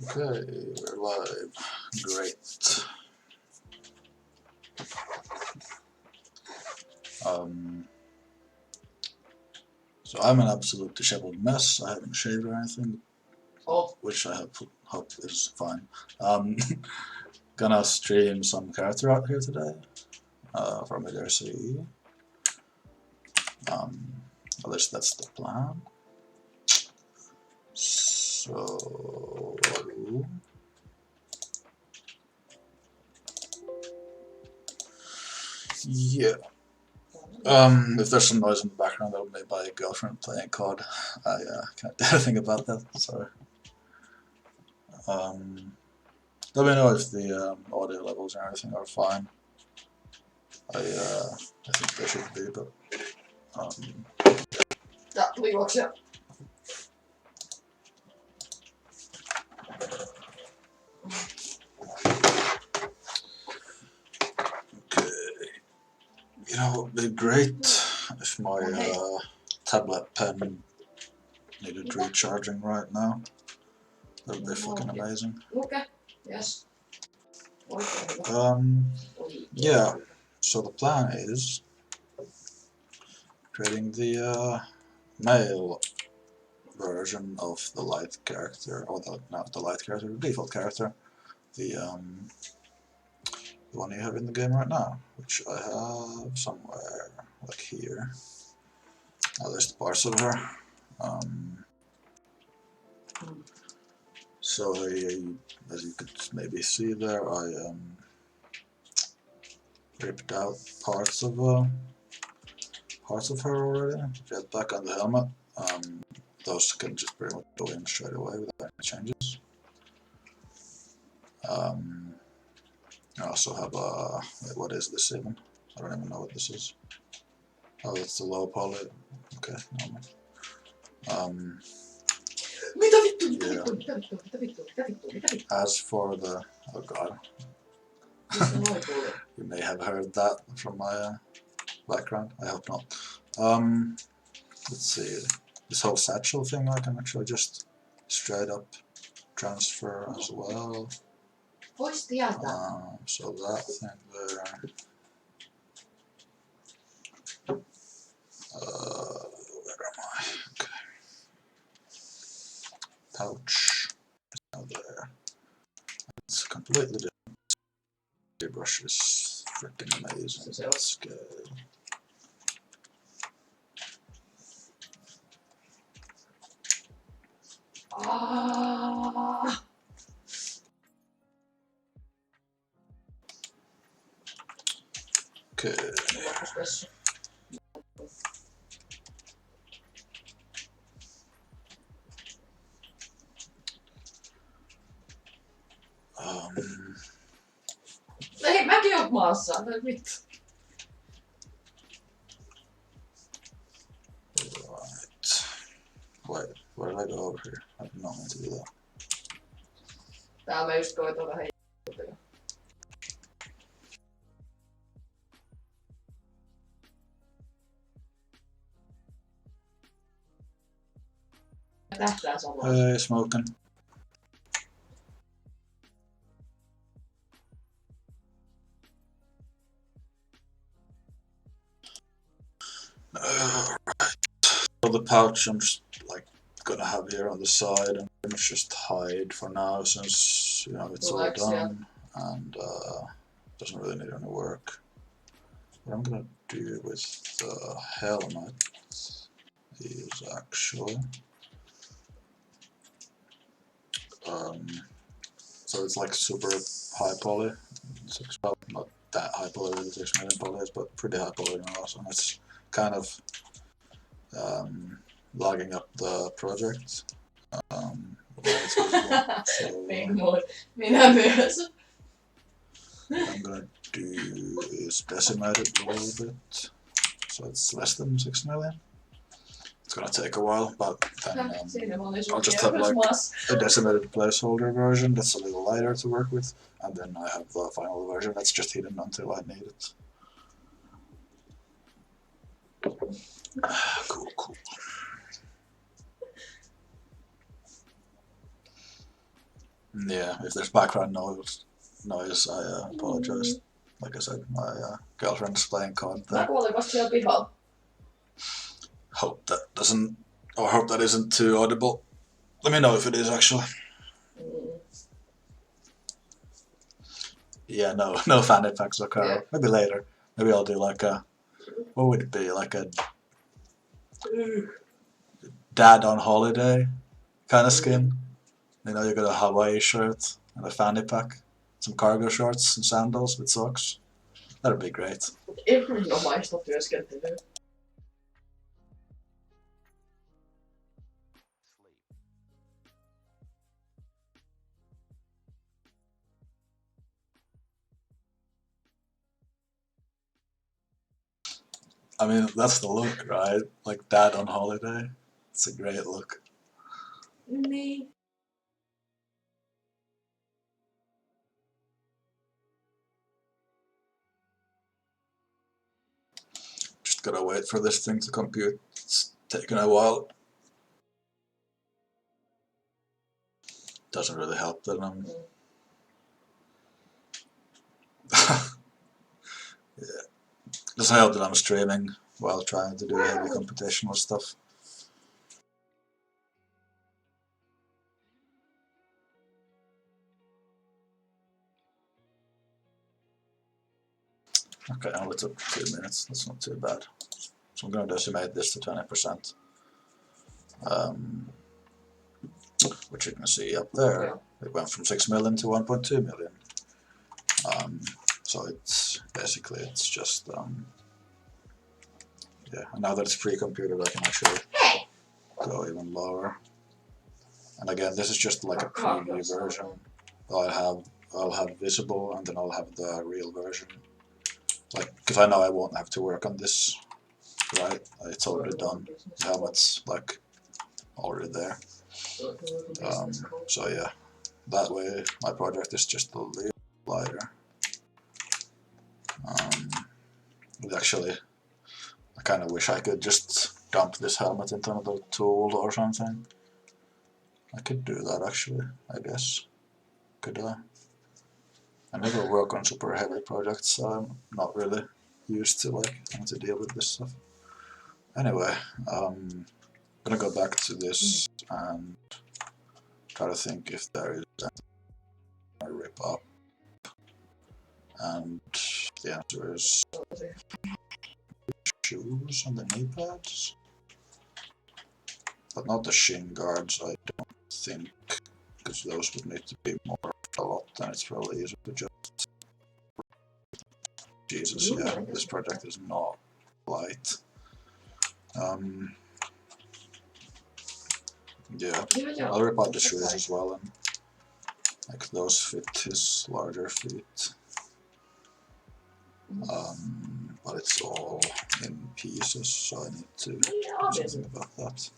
Okay, we're live. Great. So I'm an absolute disheveled mess. I haven't shaved or anything, which I hope is fine. Gonna stream some character out here today from Midair CE. At least that's the plan. So yeah. If there's some noise in the background, that'll be my girlfriend playing COD. I can't do anything about that. Sorry. Let me know if the audio levels and everything are fine. I think they should be, but Ja, juoksia. okay. You know, it would be great if my tablet pen needed recharging right now. That would be fucking amazing. Okay, yes. Yeah. So the plan is creating the male version of the light character, or not the light character, the default character, the one you have in the game right now, which I have somewhere, like here. At least parts of her. So as you could maybe see there, I ripped out parts of her already. Get back on the helmet. Those can just pretty much go in straight away without any changes. I also have a wait, what is this even? I don't even know what this is. Oh, it's the low poly. Okay, normal. Mitä vittu? As for the oh god, you may have heard that from my background. I hope not. Let's see. This whole satchel thing I can actually just straight up transfer as well. Pois tieltä. So that thing there. Where am I? Okay. Pouch is now there. It's completely different. The brush is freaking amazing. Scale. Okay. Ei, mäkin oon maassa. Vittu. Right. Wait, where did I go over here? I did not mean to do that. Täällä mä just koitan vähän juttuja. Tähtää samaa. Hey, smoking. Right. So the pouch I'm just like gonna have here on the side and pretty much just hide for now since you know it's all done and doesn't really need any work. What I'm gonna do with the helmet is actually so it's like super high poly. It's well, not that high poly with 6 million polys, but pretty high poly also. And it's kind of logging up the project. Minä myös. What I'm gonna do is decimate it a little bit, so it's less than 6 million. It's gonna take a while, but then I'll just have like a decimated placeholder version that's a little lighter to work with, and then I have the final version that's just hidden until I need it. Cool. Yeah, if there's background noise, I apologize. Like I said, my girlfriend's playing COD there. Kuoliko siellä pihalla? Hope that isn't too audible. Let me know if it is actually. Yeah, no fanny packs or Carl. Yeah. Maybe later. Maybe I'll do like a, what would it be? Like a dad on holiday kind of skin. You know, you got a Hawaii shirt and a fanny pack, some cargo shorts and sandals with socks. That'd be great. Erinomaista työskentelyä. I mean, that's the look, right? Like dad on holiday. It's a great look. Niin. Just gotta wait for this thing to compute. It's taking a while. Doesn't really help that I'm... Yeah. Doesn't help that I'm streaming while trying to do heavy computational stuff. Okay, only took 2 minutes. That's not too bad. So I'm going to decimate this to 20%. Which you can see up there. Yeah. It went from 6 million to 1.2 million. So it's basically, it's just, yeah, and now that it's pre-computed I can actually go even lower. And again, this is just like a preview version. I'll have visible and then I'll have the real version. Like, because I know I won't have to work on this, right? It's already done. The helmet's like already there. So yeah, that way my project is just a little lighter. Actually, I kind of wish I could just dump this helmet into another tool or something. I could do that actually, I guess. Could I? I never work on super heavy projects, so I'm not really used to like having to deal with this stuff. Anyway, I'm gonna go back to this and try to think if there is anything I rip up. And the answer is shoes and the knee pads. But not the shin guards, I don't think, because those would need to be more a lot, and it's probably easier to just... Jesus, yeah, this project is not light. Yeah, I'll rip out the shoes as well, and like those fit his larger feet. But it's all in pieces, so I need to do something about that.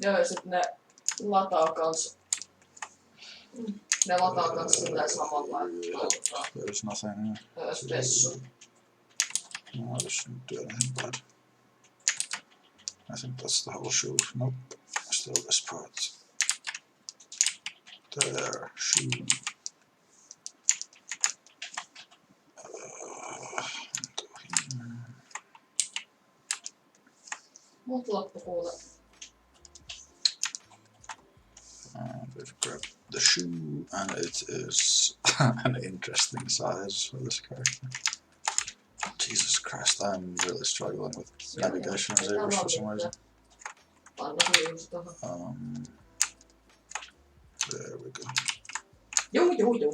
Joo, ja sit ne lataa kans. Ne lataa kans silleen samalla. There's nothing. Spessu. No, this shouldn't do anything bad. I think that's the whole shoe. Nope. Still this part. There, shoe. Mut loppu kuule. And we've grabbed the shoe, and it is an interesting size for this character. Jesus Christ, I'm really struggling with navigation and zebras for some reason. There we go. Joo.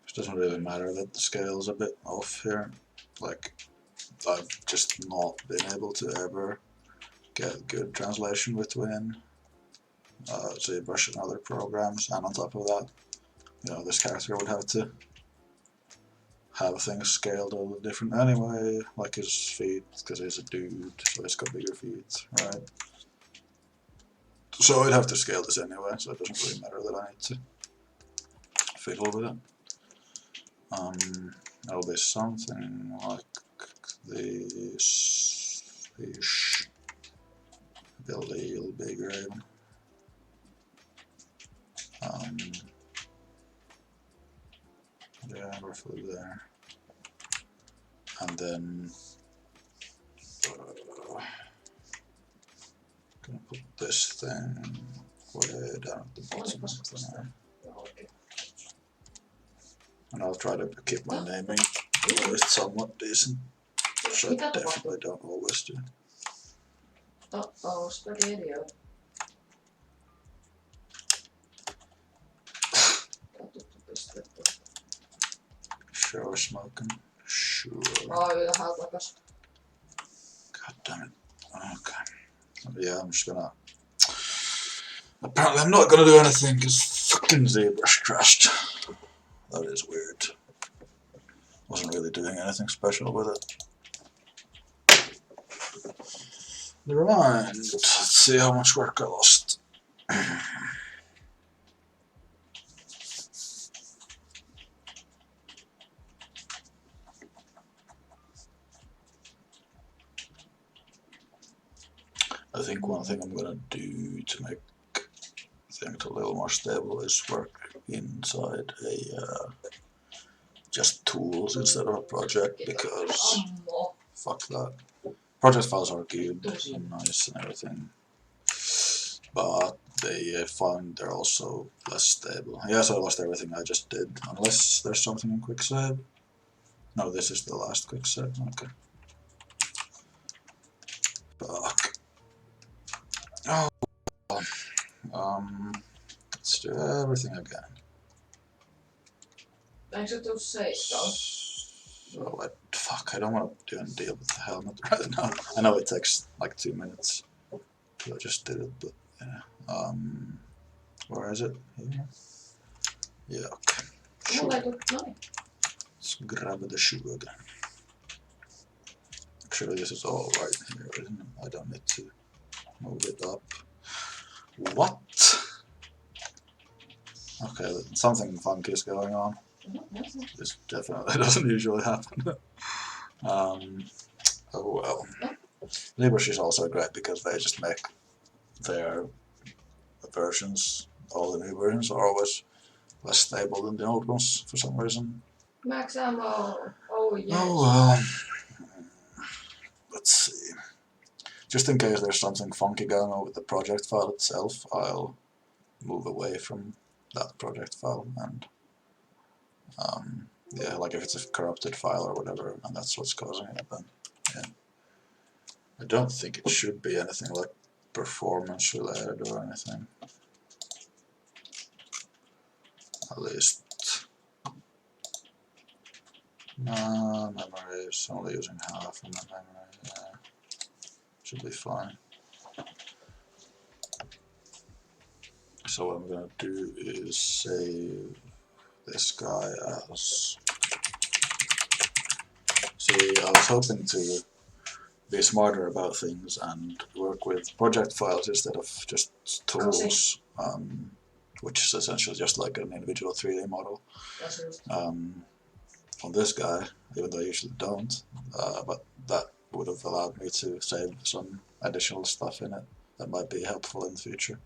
It doesn't really matter that the scale's a bit off here. Like, I've just not been able to ever get good translation between ZBrush and other programs, and on top of that, you know, this character would have have things scaled a little different anyway, like his feet, because he's a dude, so he's got bigger feet, right? So I'd have to scale this anyway, so it doesn't really matter that I need to fiddle with it. It'll be something like this-ish, a little bigger even. Yeah, roughly there. And then gonna put this thing way down at the bottom of there. And I'll try to keep my naming at least somewhat decent, which I definitely don't always do. Uh-oh, spaghetti. Sure, smoking. Sure. Oh, ylhäällä takas. God damn it. Okay. Yeah, I'm just gonna. Apparently, I'm not gonna do anything because fucking ZBrush crashed. That is weird. Wasn't really doing anything special with it. Never mind. Let's see how much work I lost. I think one thing I'm gonna do to make things a little more stable is work inside a just tools instead of a project, because fuck that. Project files are good and nice and everything, but they find they're also less stable. Yeah, so I lost everything I just did, unless there's something in quick save. No, this is the last quick save. Okay. Fuck. Oh. Let's do everything again. So fuck, I don't want to do a deal with the helmet right now. I know it takes like 2 minutes. I just did it, but yeah. Where is it? Here? Yeah, okay. Sure. Let's grab the shoe again. Actually, this is all right here, isn't it? I don't need to move it up. What? Okay, something funky is going on. This definitely doesn't usually happen. Oh well. ZBrush is also great because they just make their versions, all the new versions are always less stable than the old ones for some reason. Max ammo. Oh yes. Oh well. Let's see. Just in case there's something funky going on with the project file itself, I'll move away from that project file and yeah, like if it's a corrupted file or whatever, and that's what's causing it, then yeah. I don't think it should be anything like performance related or anything. At least. No, memory is only using half of my memory. Yeah. Should be fine. So what I'm gonna do is save this guy as. See, I was hoping to be smarter about things and work with project files instead of just tools, which is essentially just like an individual 3D model. On this guy, even though I usually don't, but that would have allowed me to save some additional stuff in it that might be helpful in the future.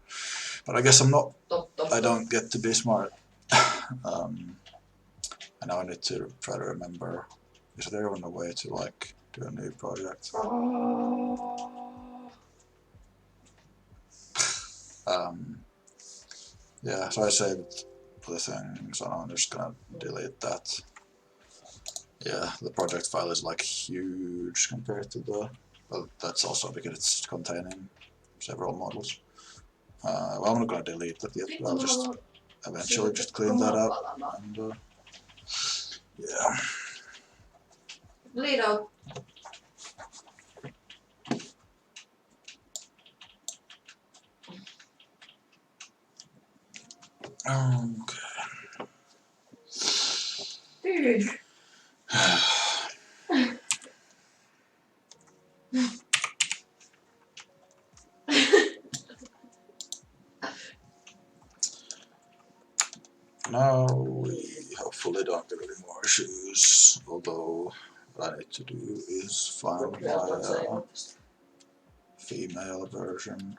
But I guess I'm not, I don't get to be smart. And now I need to try to remember, is there even a way to like do a new project? Yeah, so I saved the thing, so I'm just gonna delete that. Yeah, the project file is like huge compared to the, well, that's also because it's containing several models. Well, I'm not gonna delete that yet, but I'll just eventually just clean that up, and yeah. Bleed out. Okay. Dude. Now we hopefully don't get any more issues, although what I need to do is find my female version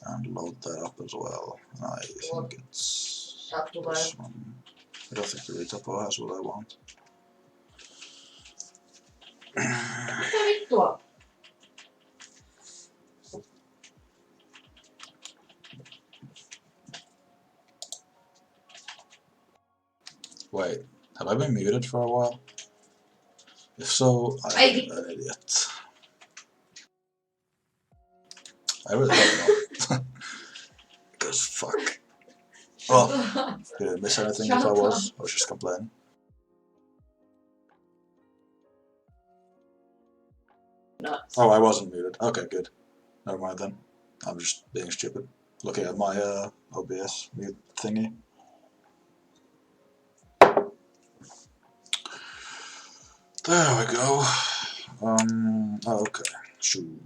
and load that up as well. I think it's this one. I don't think the Retapo has what I want. Mitä vittua? Wait, have I been muted for a while? If so, I'm an idiot. I really don't know. Because fuck. Well, did I miss anything if I was just complaining? Nuts. Oh, I wasn't muted. Okay, good. Never mind then. I'm just being stupid. Looking at my OBS mute thingy. There we go. Okay. Shoe.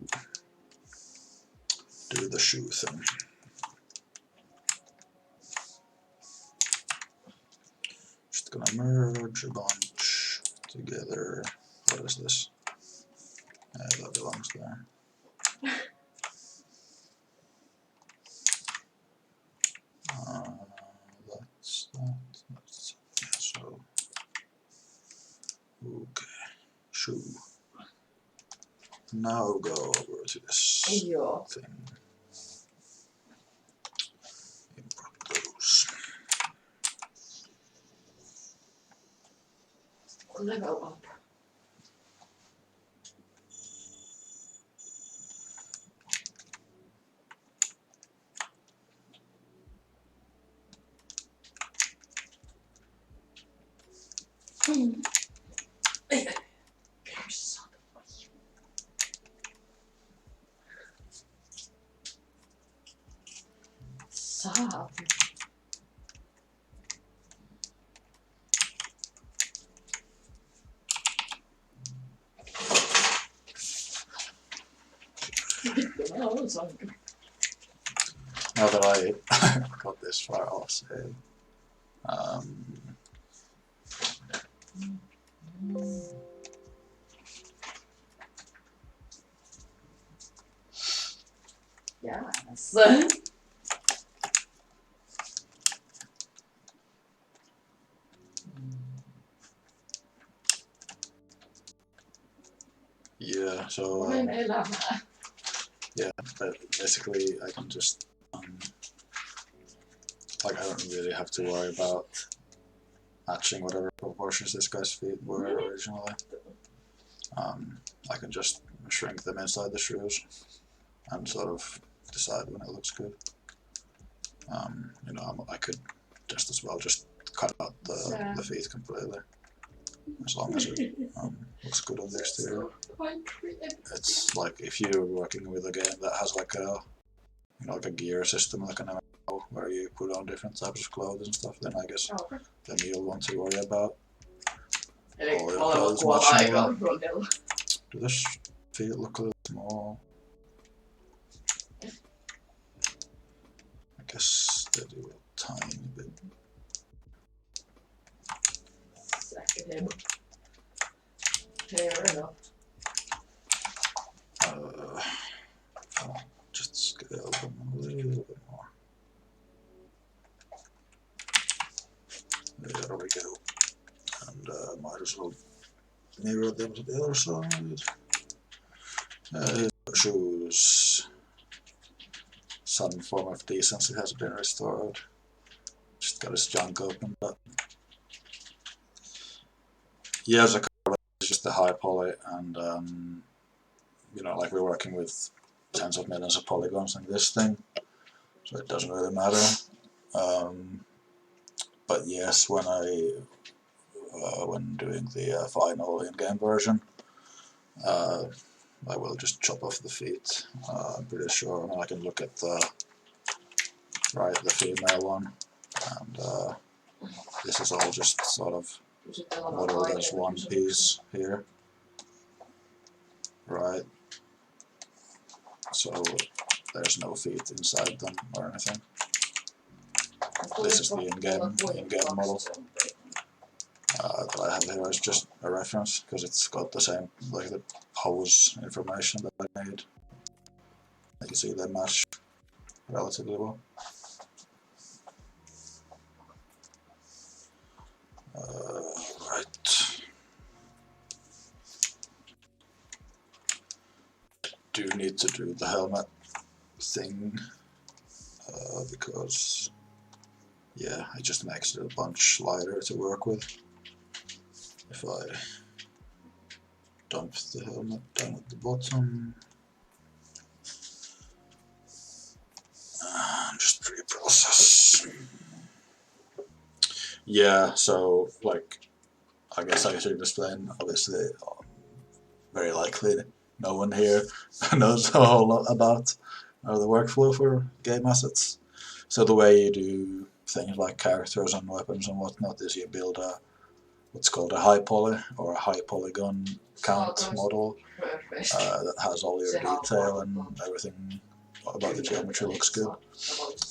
Do the shoe thing. Just gonna merge a bunch together. What is this? That belongs there. That's that. That's, yeah, so. Okay. Shoe. Now go over to this thing. Import those. Level up. Saat. Now that I got this far, I'll say. Yes. Yeah, so yeah, but basically I can just like I don't really have to worry about matching whatever proportions this guy's feet were originally. I can just shrink them inside the shoes and sort of decide when it looks good. You know, I could just as well just cut out the feet completely, as long as it looks good on the exterior. It's like if you're working with a game that has like a like a gear system, like an MMO, where you put on different types of clothes and stuff, then I guess then you'll want to worry about all your clothes matching well. Do this feet look a little small? I guess they do a tiny bit. Second him. Fair enough. I'll just scale them a little bit more. There we go. And might as well mirror them to the other side. His shoes. Some form of decency has been restored. Just got his junk open, but yeah, as a color, it's just a high poly, and you know, like we're working with tens of millions of polygons in this thing, so it doesn't really matter. But yes, when when doing the final in-game version, I will just chop off the feet. I'm pretty sure. I mean, I can look at the female one, and this is all just sort of model, there's one piece here, right? So there's no feet inside them or anything. This is the in-game model that I have here. Is just a reference because it's got the same, like the pose information that I made. You can see they match relatively well. Right. Do need to do the helmet thing because yeah, it just makes it a bunch lighter to work with. If I dump the helmet down at the bottom and just pre-process. Yeah, so like I guess I should explain. Obviously, very likely no one here knows a whole lot about the workflow for game assets. So the way you do things like characters and weapons and whatnot is you build a what's called a high poly or a high polygon count model that has all your detail and everything about the geometry looks good,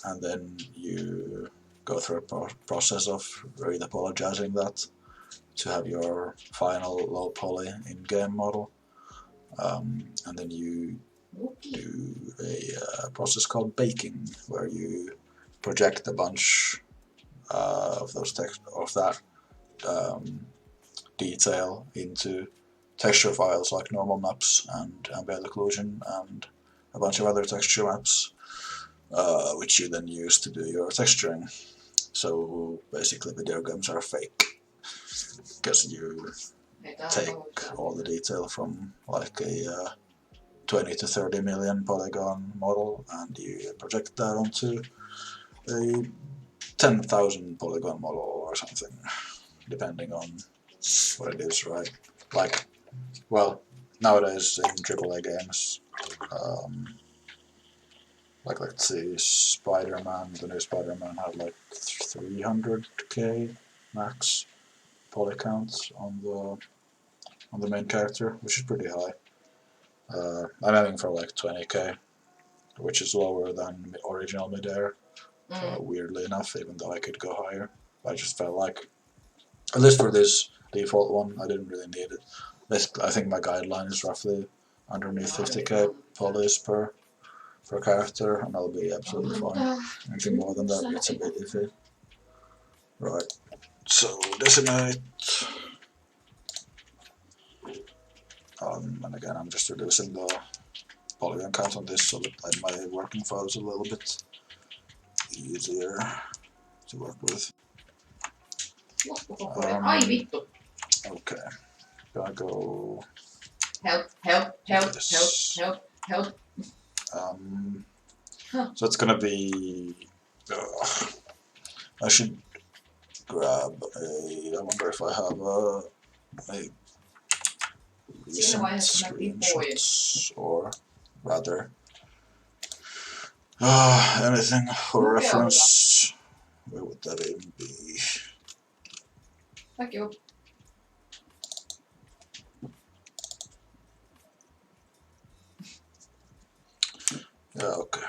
and then you go through a process of re-apologizing that to have your final low poly in-game model, and then you do a process called baking where you project a bunch of those that detail into texture files like normal maps and ambient occlusion and a bunch of other texture maps, which you then use to do your texturing. So basically video games are fake because you take all the detail from like a 20 to 30 million polygon model and you project that onto a 10,000 polygon model or something, depending on what it is, right? Like, well, nowadays in AAA games, like let's see, Spider-Man, the new Spider-Man had like 300k max poly counts on the main character, which is pretty high. I'm aiming for like 20k, which is lower than original Midair, weirdly enough, even though I could go higher. I just felt like, at least for this default one, I didn't really need it. I think my guideline is roughly underneath 50k polys per character, and I'll be absolutely fine. Anything more than that gets a bit iffy. Right, so decimate. And again, I'm just reducing the polygon count on this so that my working file is a little bit easier to work with. Okay, gonna go. Help! So it's gonna be. I should grab a. I wonder if I have a recent screenshots or rather anything for reference. Where would that even be? Thank you. Yeah, okay.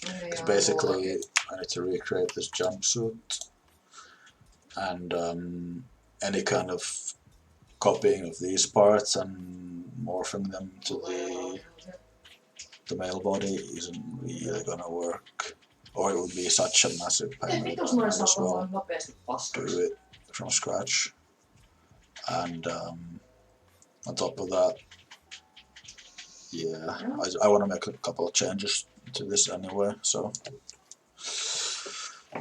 Because basically I need to recreate this jumpsuit and any kind of copying of these parts and morphing them to the male body isn't really gonna work. Or it would be such a massive pain that I might as well do it from scratch. And on top of that, yeah, I want to make a couple of changes to this anyway, so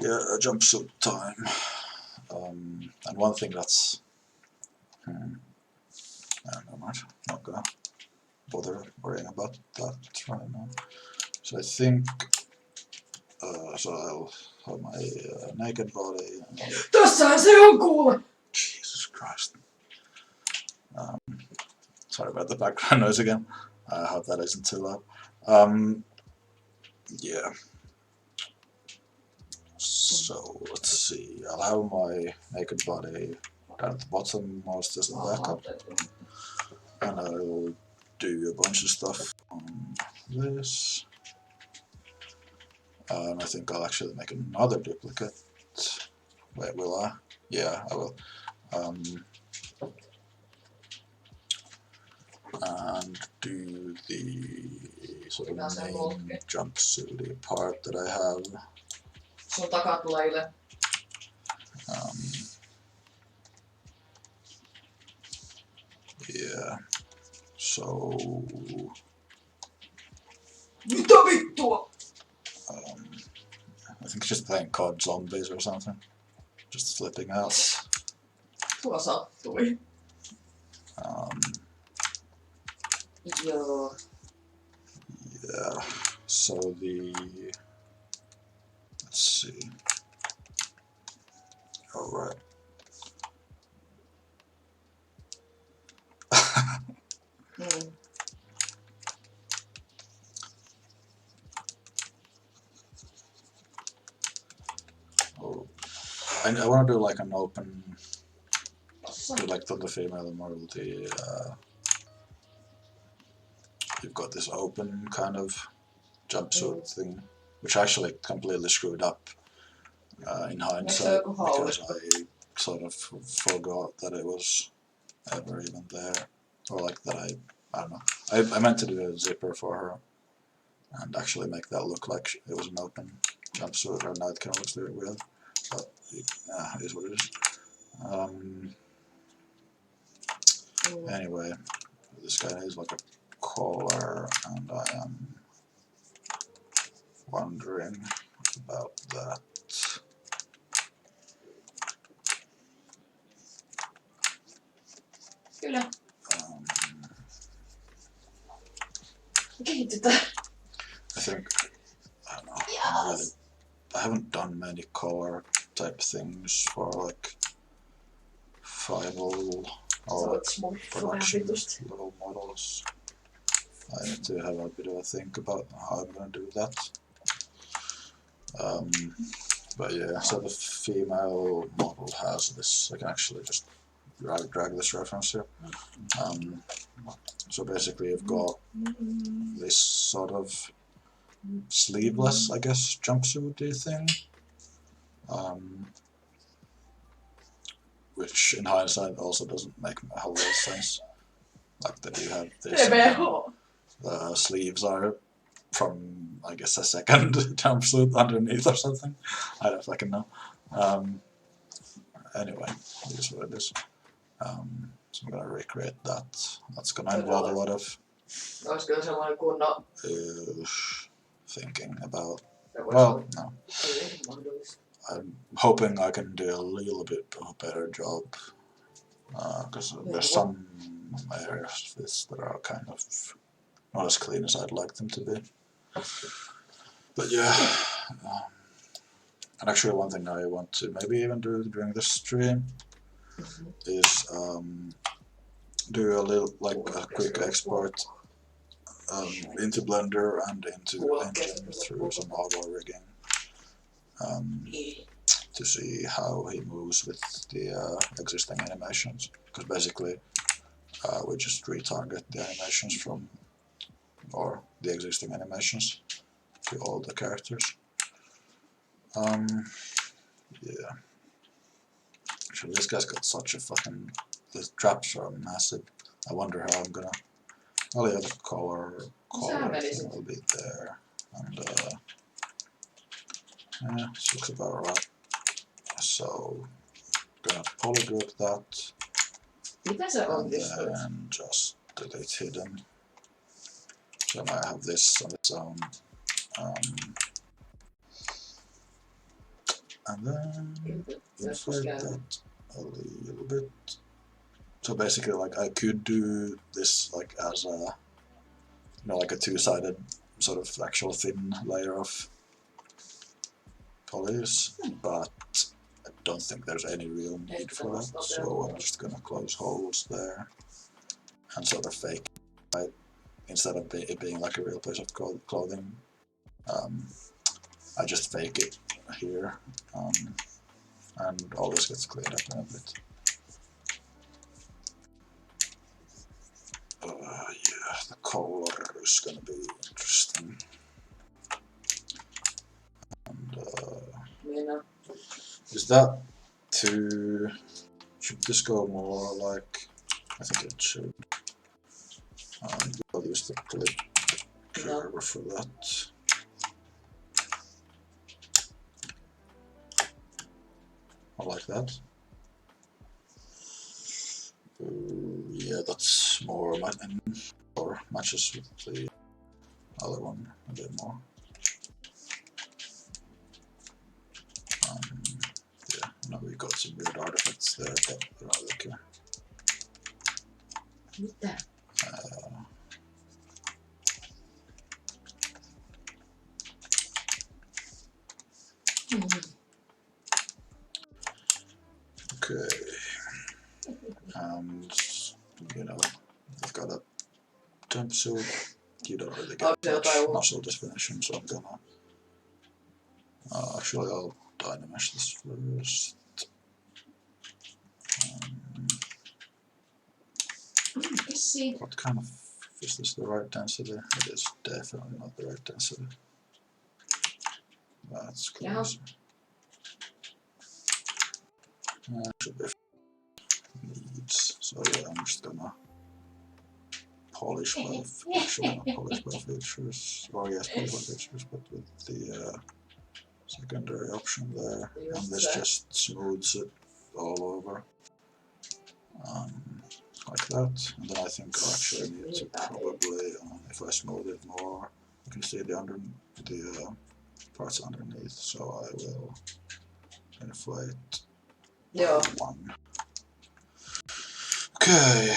yeah, jumpsuit time. And one thing that's I don't know much, not gonna bother worrying about that right now. So I think so I'll have my naked body. Tässähän se on kuule! Jesus Christ. Sorry about the background noise again. I hope that isn't too loud. Yeah. So let's see. I'll have my naked body down at the bottom most as the backup. And I'll do a bunch of stuff on this. And I think I'll actually make another duplicate. Wait, will I? Yeah, I will. And do the sort of main jumpsuity part that I have. Sun takaa tulee yle. Yeah. So. Mitä vittua? I think just playing COD Zombies or something. Just flipping out. Tuo sattui. Joo. Yeah. So let's see. All right. Oh, I want to do like an open, do like the female model. You've got this open kind of jumpsuit thing, which actually completely screwed up in hindsight because I sort of forgot that it was ever even there, or like that I don't know. I meant to do a zipper for her and actually make that look like it was an open jumpsuit, or now it kind of looks really weird, but yeah, it is what it is. Anyway, this guy is like a collar, and I am wondering about that. Kyllä. Kehitetään. I think, I don't know, I haven't done many collar type things for like final or production level models. I need to have a bit of a think about how I'm going to do that. But yeah, so the female model has this. I can actually just drag this reference here. So basically you've got this sort of sleeveless, I guess, jumpsuit-y thing, which in hindsight also doesn't make a whole lot of sense. Like that you have this, the sleeves are from, I guess, a second jumpsuit underneath or something. I don't fucking know. Anyway, it is what it is. So I'm gonna recreate that. That's gonna involve a lot of thinking about. Well, no. I'm hoping I can do a little bit of a better job, because there's some areas of this that are kind of not as clean as I'd like them to be. But yeah, and actually one thing I want to maybe even do during this stream is do a little, like a quick export into Blender and into Engine through some auto rigging, to see how he moves with the existing animations, because basically we just retarget the animations from, or the existing animations to all the characters. Yeah. Actually, this guy's got such a fucking, the traps are massive. I wonder how I'm gonna, well, yeah, the collar thing will be there, and yeah, this looks about right. So, gonna polygroup that, and then just delete hidden. So I might have this on its own. And then inflate that a little bit. So basically, like, I could do this like as a, you know, like a two-sided sort of actual thin layer of polys, but I don't think there's any real need for that. So I'm just gonna close holes there and sort of fake it, right? Instead of it being like a real piece of clothing. I just fake it here, and all this gets cleaned up in a bit. color is gonna be interesting. And is that too? Should this go more like? I think it should. I'll use the clip curve for that. I like that. Yeah, that's more or matches with the other one a bit more. Yeah, now we got some weird artifacts there, but I don't really care. Okay, and you know, I've got a temp suit. You don't really get much muscle definition, so I'm gonna. Actually, I'll dynamesh this first. What kind of is this the right density? It is definitely not the right density. That's close. Should be needs. So yeah, I'm just gonna polish both. Actually, not polish both features. Or yes, polish both features, but with the secondary option there, and this just smooths it all over. Like that, and then I think I actually need to probably, if I smooth it more, you can see the parts underneath, so I will inflate one. Okay,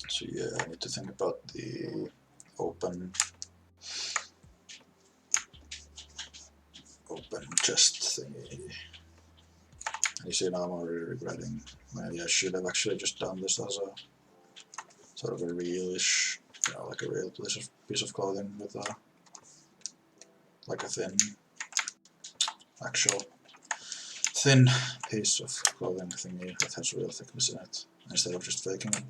so yeah, I need to think about the open chest thingy. And you see now I'm already regretting. Maybe I should have actually just done this as a sort of a realish, you know, like a real piece of clothing with a like a actual thin piece of clothing thingy that has real thickness in it, instead of just faking it.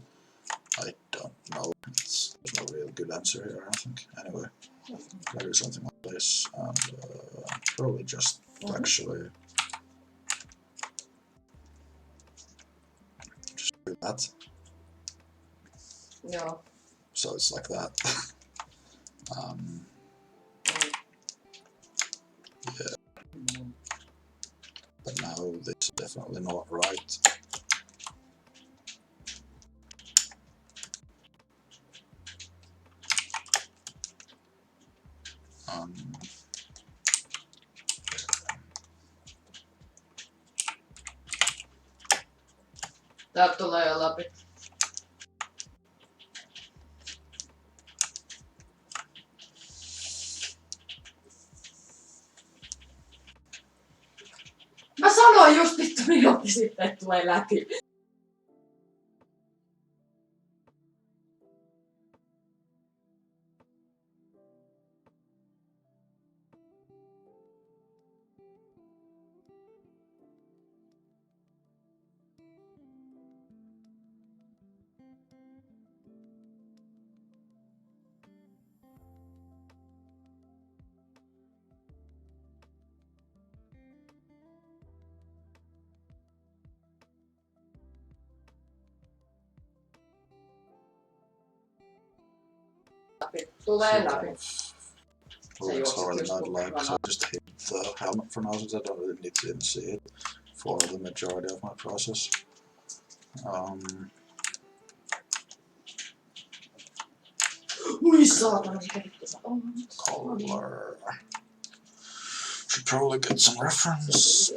I don't know. There's no real good answer here, I don't think. Anyway, maybe something like this, and probably just actually just do that. Yeah. So it's like that. Yeah. But now this is definitely not right. Täältä tulee jo läpi. Mä sanoin just vittu minuutti sitten, että tulee läpi. Tulee läpi. Looks hard not like, so I just hit the helmet for now since I don't really need to even see it for the majority of my process. Ui saatana, mikä vittu sä on? Color. Should probably get some reference.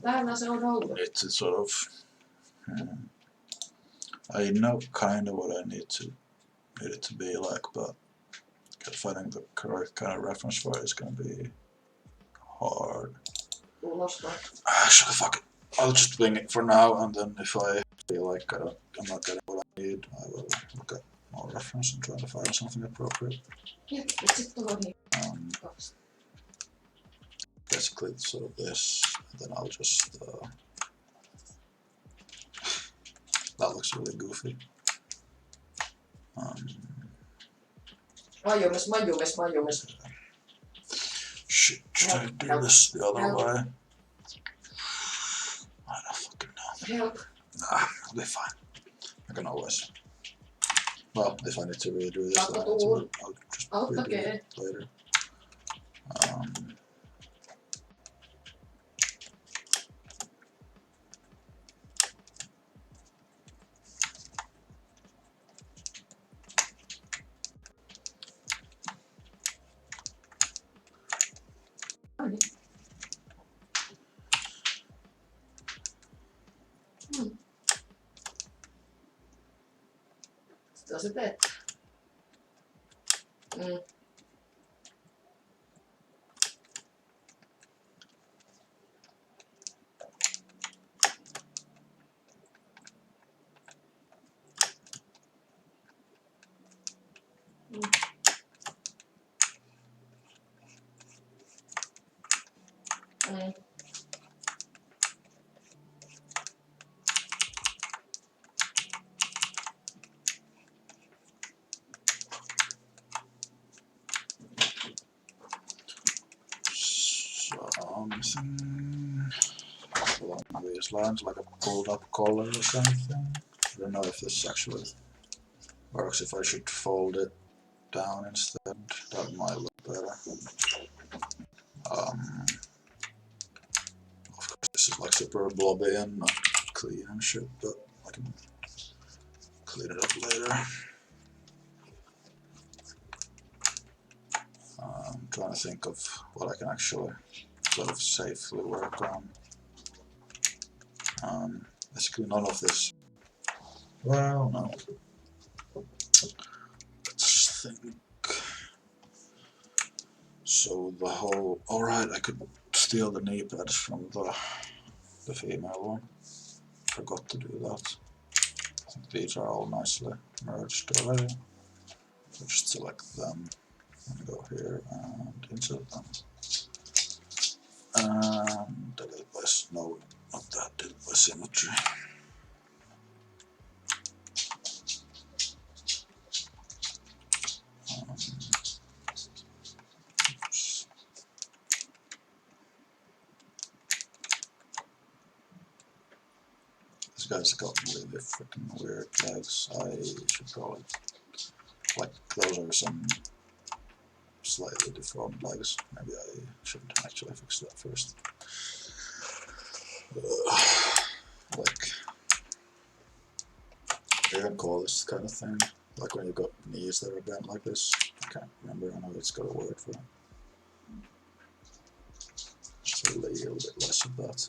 Täällä se on ollut. It's sort of. I know kind of what I need it to be like, but finding the correct kind of reference for it is going to be hard. Actually, fuck it. I'll just wing it for now, and then if I feel like I'm not getting what I need, I will look at more reference and try to find something appropriate. basically sort of this, and then I'll just that looks really goofy. Majumis. Should I do this the other way? I don't fucking know. Help. Nah, I'll be fine. I can always. Well, if I need to redo this, then I'll just redo it later. Sitä se teet. Something along these lines, like a pulled up collar or something. I don't know if this actually works, if I should fold it down instead. That might look better. Of course this is like super blobby and not clean and shit, but I can clean it up later. I'm trying to think of what I can actually sort of safely work on. Basically none of this. Well, no. Let's think. So the whole. Alright, I could steal the knee pads from the female one. Forgot to do that. I think these are all nicely merged already. So just select them and go here and insert them. And delete by no, not that, delete by symmetry. This guy's got really freaking weird legs. I should probably, like, those are some slightly deformed legs. Maybe I shouldn't actually fix that first. Like, you can call this kind of thing, like when you've got knees that are bent like this. I can't remember, I know it's got a word for it. Just a little bit less of that.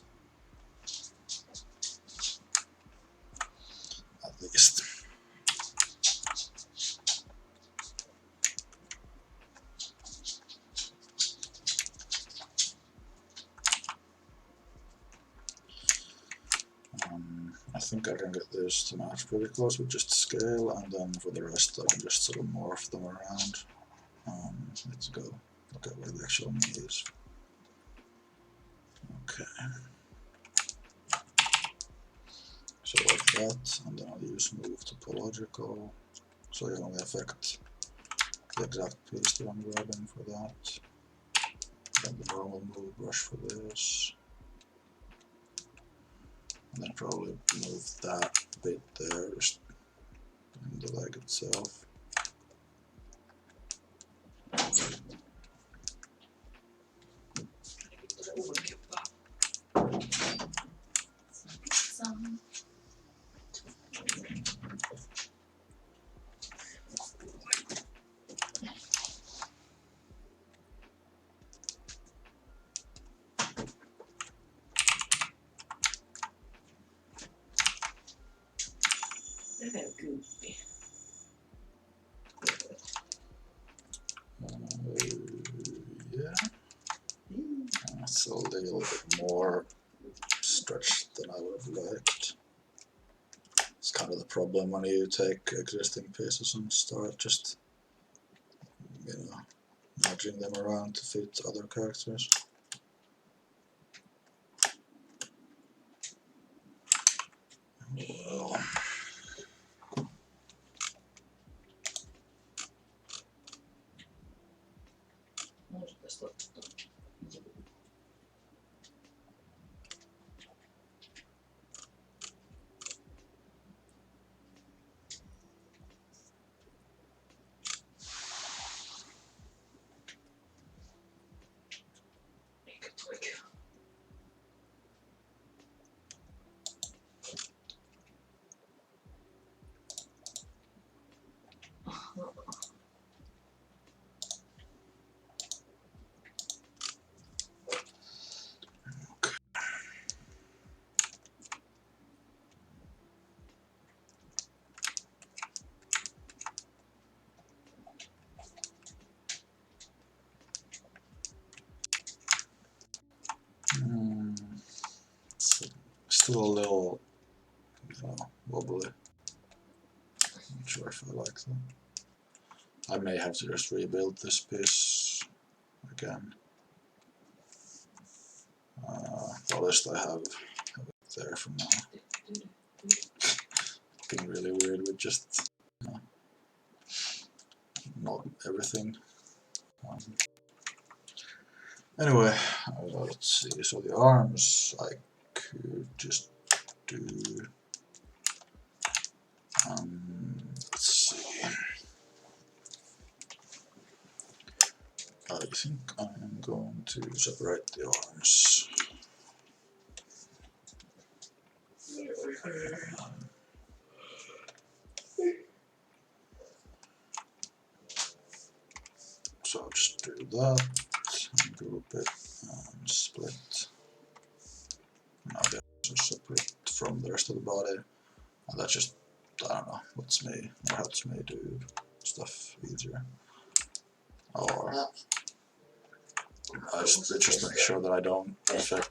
At least. I think I can get this to match pretty close with just scale, and then for the rest I can just sort of morph them around. Let's go look at where the actual knee is. Okay. So like that, and then I'll use move topological, so you only affect the exact piece that I'm grabbing for that. Then the normal move brush for this. And then probably move that bit there, just in the leg itself. Yeah, that's a little bit more stretched than I would have liked. It's kind of the problem when you take existing pieces and start just, you know, nudging them around to fit other characters. tästä ottaa. Eikö toikin? Still a little wobbly. Not sure if I like that. I may have to just rebuild this piece again. At least I have it there for now. Looking really weird with just not everything. Anyway, let's see. So the arms I could just do. Let's see. I think I'm going to separate the arms. So I'll just do that, and group it, and split. Now they're also separate from the rest of the body. And that's just, I don't know, helps me do stuff easier. Or I just make sure that I don't affect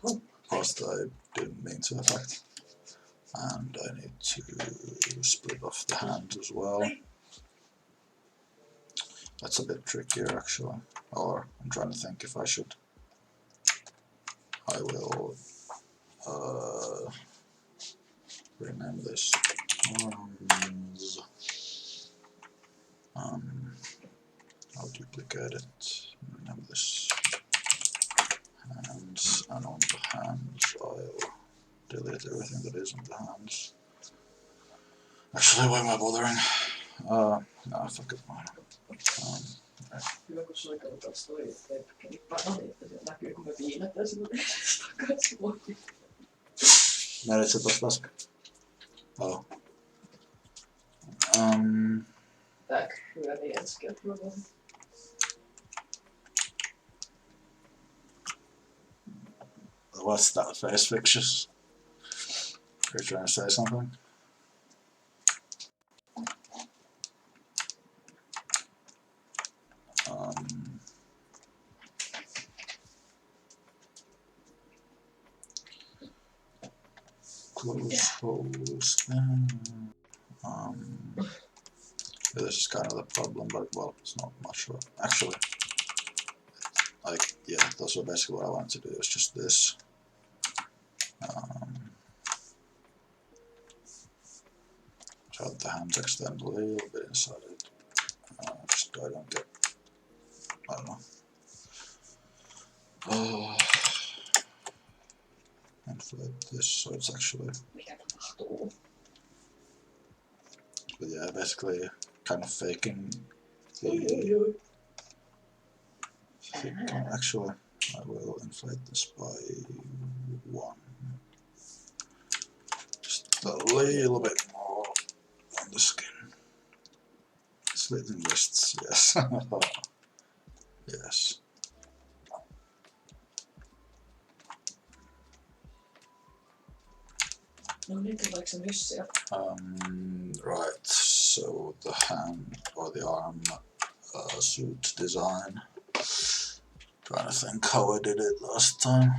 parts that I didn't mean to affect. And I need to split off the hand as well. That's a bit trickier actually. Or I'm trying to think if I should. I will rename this arms. I'll duplicate it. Rename this hands, and on the hands I'll delete everything that is on the hands. Actually, why am I bothering? No, fuck it. Right. Hyvä kun soi katsotaan toi, että kävi parani, että se näkyy kun me viinatään sinut takaisin voitiin. Näet sä tosta äsken? Oh. Tää hyöni ensi kertaa. What's that? Face fictions? You're trying to say something? Close holes. Yeah, this is kind of the problem, but well, it's not much. Actually, yeah, that's what basically what I wanted to do. Is just this. So the hands extend a little bit inside it. Just so I don't get. I don't know. Inflate this so it's actually. But yeah, basically kind of faking the actually I will inflate this by 1. Just a little bit more on the skin. Slitting wrists, yes. Yes. No niin, tuleeko se myssiä? Right, so the hand or the arm suit design. Trying to think how I did it last time.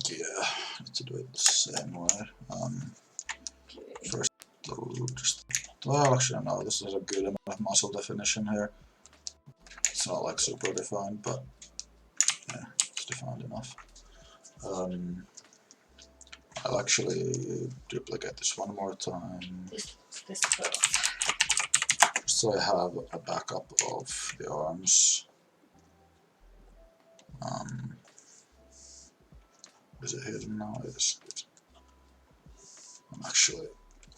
Yeah, need to do it the same way. First, well, actually, no, this is a good amount of muscle definition here. It's not like super defined, but yeah, it's defined enough. I'll actually duplicate this one more time. Just so so I have a backup of the arms. Is it hidden now? It is. I'm actually,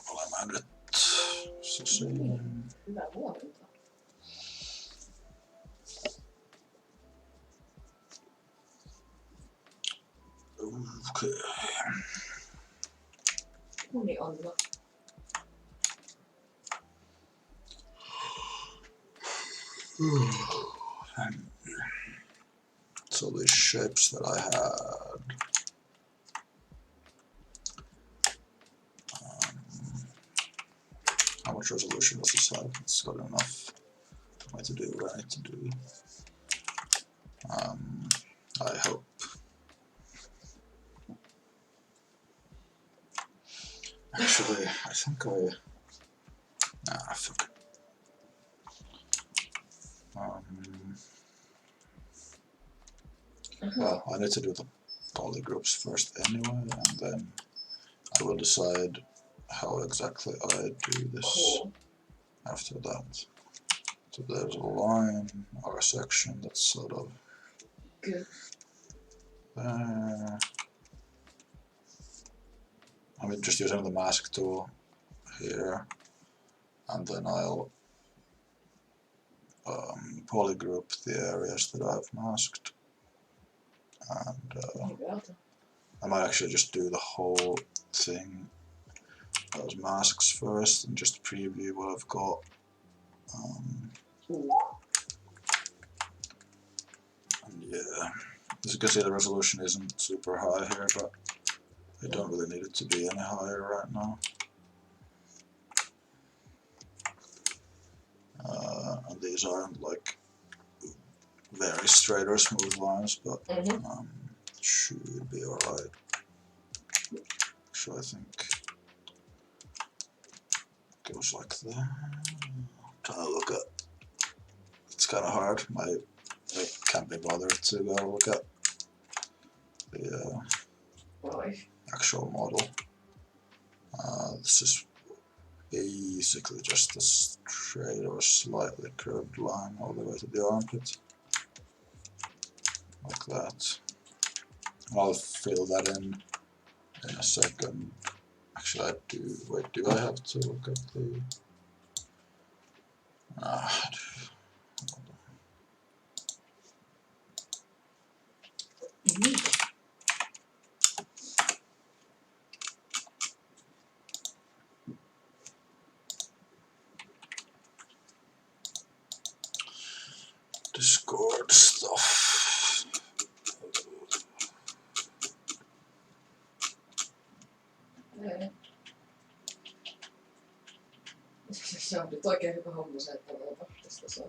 while I'm at it, so saying. Okay. So these shapes that I had. How much resolution does this have? It's got enough for me to do what I need to do. I hope. Actually, I think fuck it. Well, I need to do the poly groups first anyway, and then I will decide how exactly I do this after that. So there's a line or a section that's sort of there. I'm just using the mask tool here, and then I'll polygroup the areas that I've masked, and I might actually just do the whole thing as masks first and just preview what I've got. And yeah, as you can see, the resolution isn't super high here, but I don't really need it to be any higher right now. And these aren't like very straight or smooth lines, but should be alright. So I think it goes like that. Trying to look at. It's kind of hard. I can't be bothered to go look at the actual model. This is basically just a straight or slightly curved line all the way to the armpit, like that. I'll fill that in a second. Actually, I do. Wait, do I have to look at the? Discord stuff. Se on nyt oikein hyvä homma se, että voi tästä saa.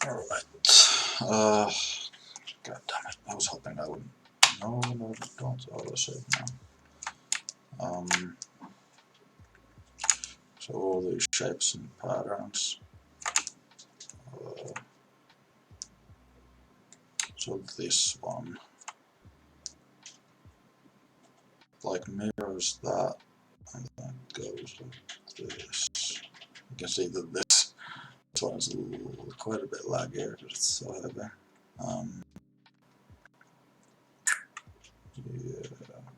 Alright. God damn it. I was hoping I wouldn't. No, don't autosave now. So all these shapes and patterns. So this one like mirrors that, and then it goes like this. You can see that this one is quite a bit laggier because it's so heavy. Yeah,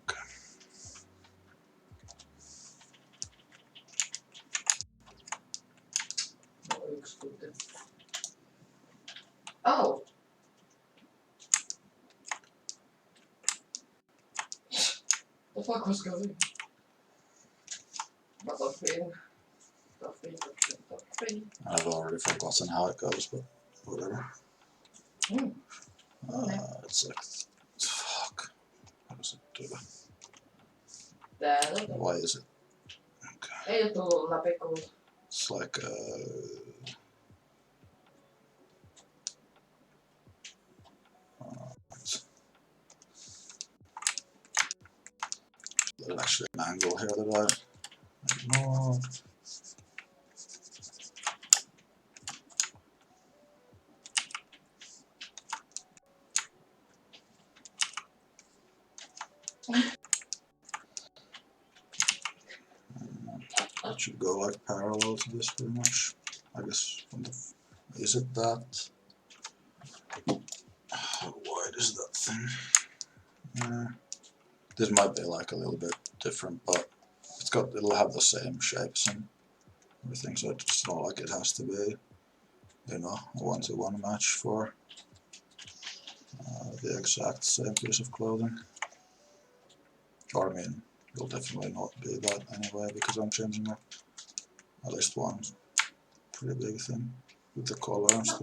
okay. Oh! The fuck was going? I've already forgotten how it goes, but whatever. It's like, fuck. How does it do? Why is it? Okay. It's like there's actually an angle here that I ignored. It should go like parallel to this pretty much. I guess from the is it that? How wide is that thing? This might be like a little bit different, but it'll have the same shapes and everything, so it's not like it has to be, you know, a one-to-one match for the exact same piece of clothing. Or I mean, it'll definitely not be that anyway, because I'm changing up at least one pretty big thing with the color and stuff.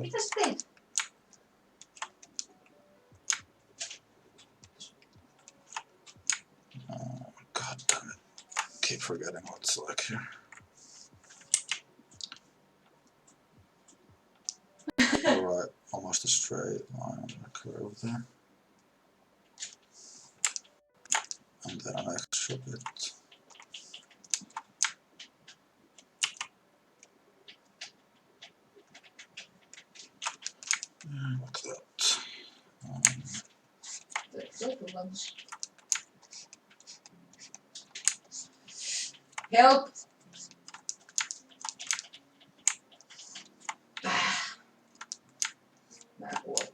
God damn it. Keep forgetting what it's like here. Alright, almost a straight line on the curve there. And then an extra bit. Like that. Help! Mä kuolen.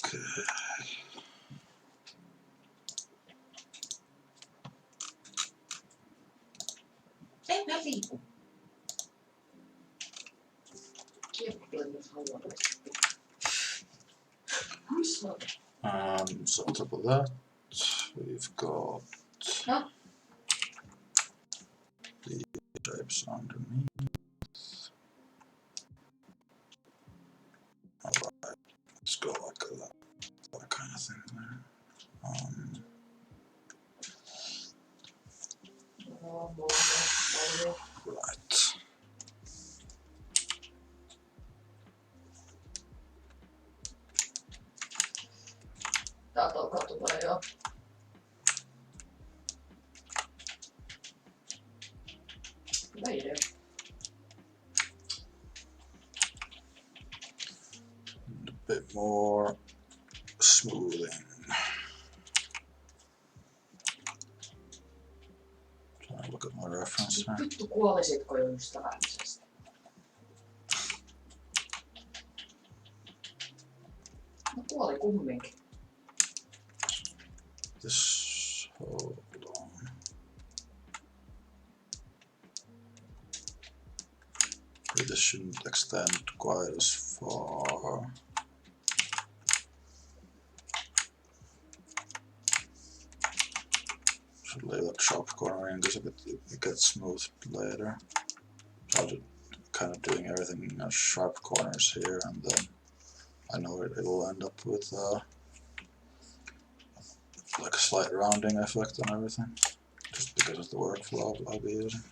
Okay. Ei mä liiku. Kieppilen jos haluan. So on top of that, we've got the shapes underneath. Alright, let's go like that kind of thing there. Right. Tää tulee joo. Hyvä idea. A bit more smoothing. Trying to look at my reference there. Vittu kuolisitko jo ystävällisesti? No kuoli kumminkin. This, hold on. This shouldn't extend quite as far. Should leave that sharp corner in because it gets smoothed later. So I'm just kind of doing everything in sharp corners here, and then I know it'll end up with like a slight rounding effect on everything, just because of the workflow I'll be using.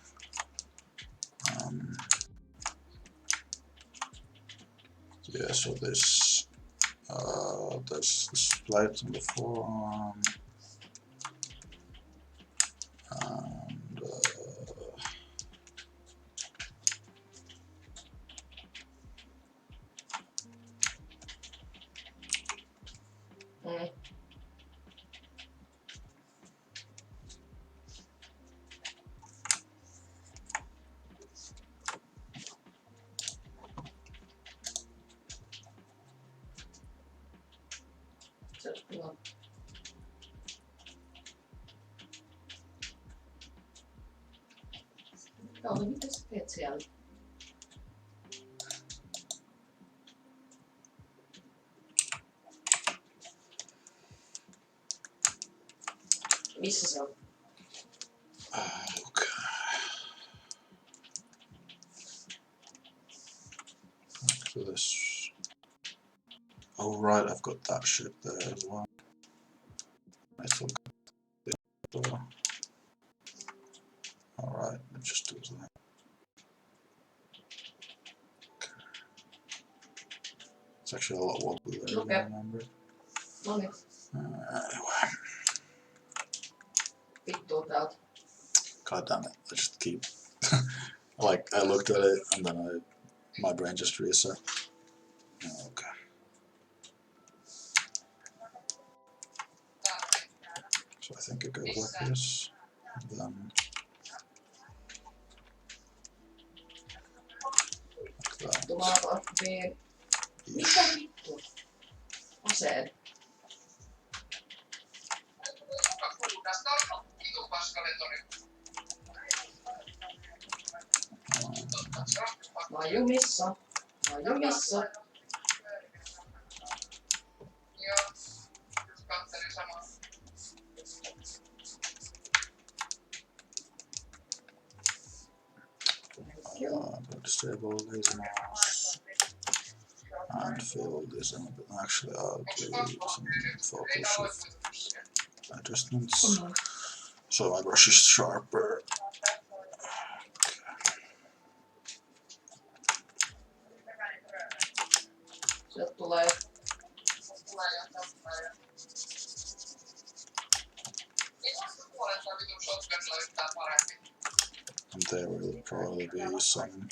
Yeah, so there's this plate on the forearm, and Kauli, mitä sä teet siellä? Missä se on? okay. Back to this. Oh right, I've got that shit there as well. I forgot the other. Alright, it just does that. Okay. It's actually a lot wobblier than I remember. Noniin. Anyway. Vittu täältä. God damn it, I just keep like I looked at it and then my brain just reset. Okay. So I think it goes like this, and then like that. Tomato, niin... Mitä vittu? Aseet. Mä oon jumissa. Disable laser mouse and fill this in. Actually, I'll do some focus shift adjustments. So my brush is sharper. Sieltä tulee. And there will probably be some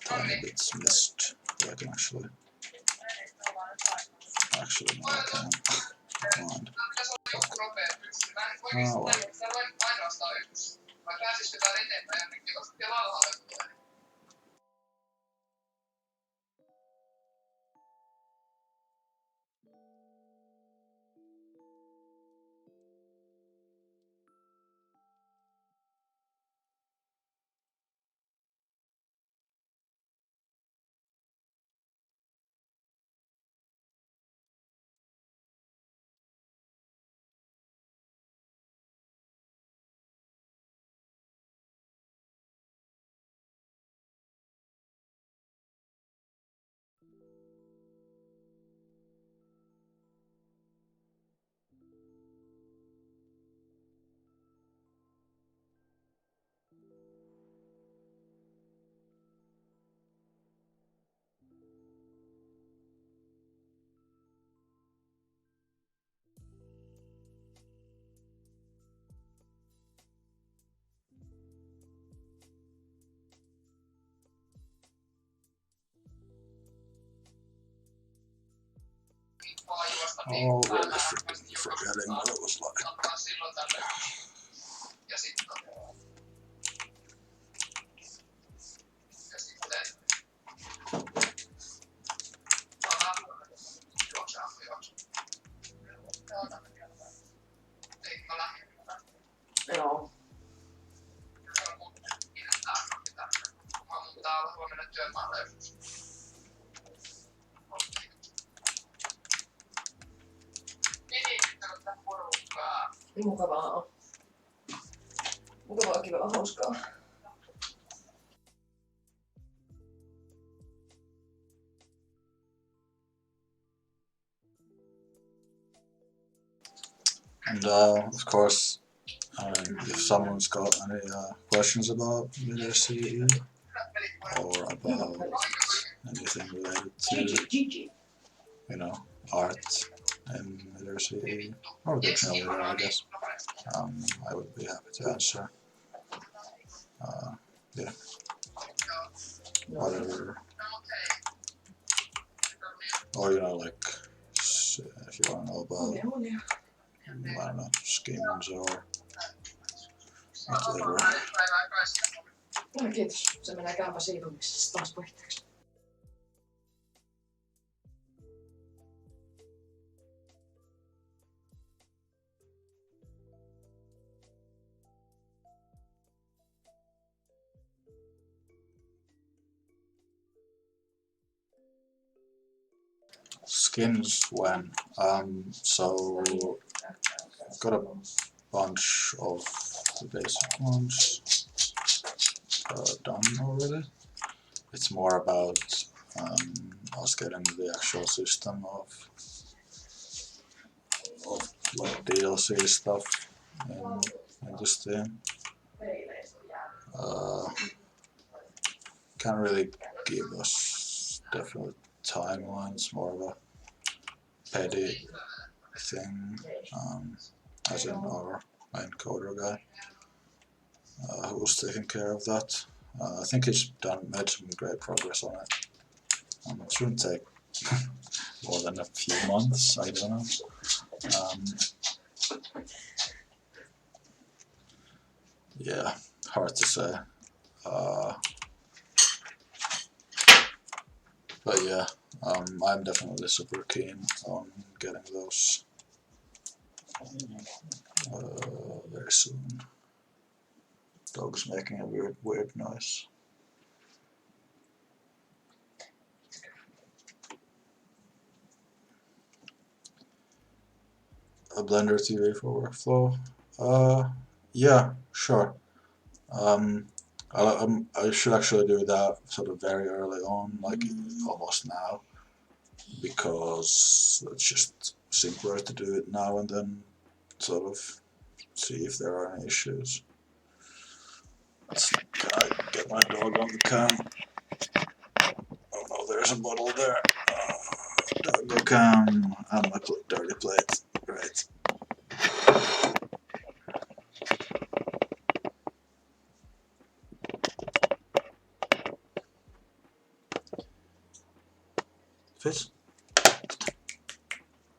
tiny bits missed. But I can actually no, I can't. Never mind. Oh well. Already freaking forgetting what it was like. Joo. Niin mukavaa on. Mukavaa, kivaa, hauskaa. And of course, if someone's got any questions about Midair CE or about anything related to, you know, art in Midair CE or the generator, I guess, I would be happy to answer. Yeah, whatever, or you know, like if you want to know about, I don't know, skins or whatever. No, kiitos. Se menee käymään siivomisessa taas vaihteeksi. Skins when? So I've got a bunch of the basic ones done already. It's more about us getting the actual system of like DLC stuff in this team. Can't really give us definite timelines, more of a petty thing, as in our main coder guy who's taking care of that. I think he's made some great progress on it. It shouldn't take more than a few months, I don't know. Yeah, hard to say. But yeah, I'm definitely super keen on getting those very soon. Dog's making a weird noise. A Blender TV for workflow? Yeah, sure. I should actually do that sort of very early on, like almost now, because it's just simpler to do it now and then sort of see if there are any issues. Can I get my dog on the cam? Oh no, there's a bottle there. Doggo cam and my dirty plate. Right. Fizz?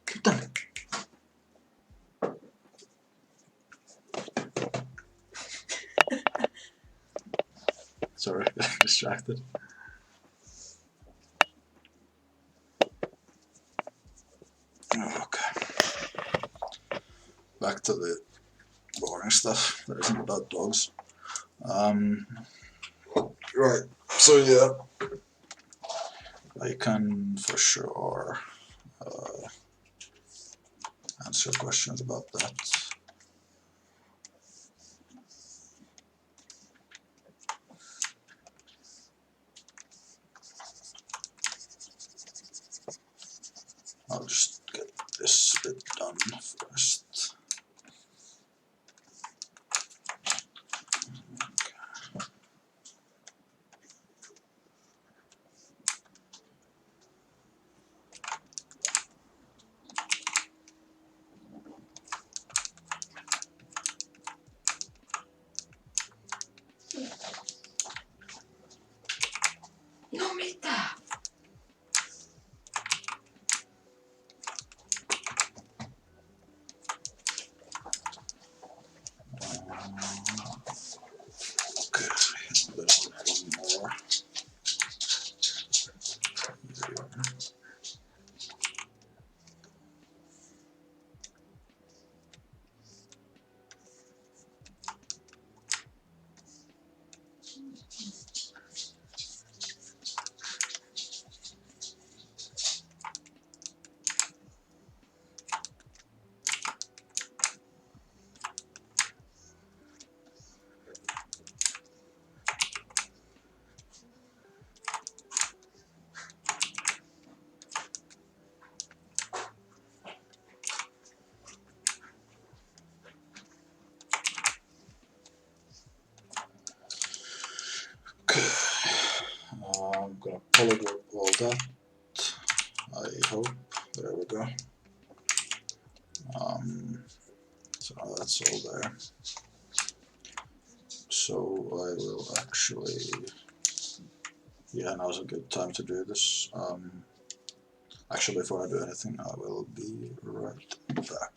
Get down. Sorry, distracted. Okay. Back to the boring stuff that isn't about dogs. Right, so yeah, I can for sure answer questions about that. I'll just get this bit done first. No mitä? Okay, there's one more. Okay, I'm gonna polygroup all that. I hope. There we go. So now that's all there. So I will actually, yeah, now's a good time to do this. Actually, before I do anything, I will be right back.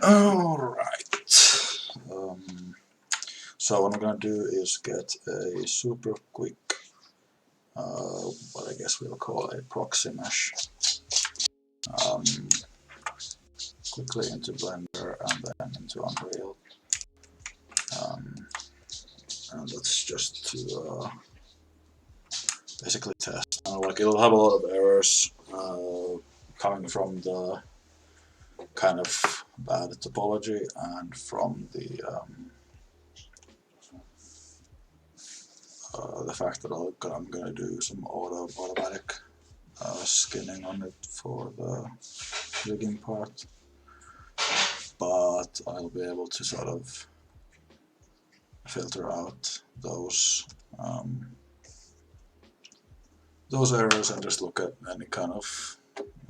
Alright. So what I'm gonna do is get a super quick, what I guess we'll call a proxy mesh. Quickly into Blender and then into Unreal. And that's just to basically test. Like it'll have a lot of errors coming from the kind of bad topology and from the fact that I'm gonna do some automatic skinning on it for the rigging part, but I'll be able to sort of filter out those errors and just look at any kind of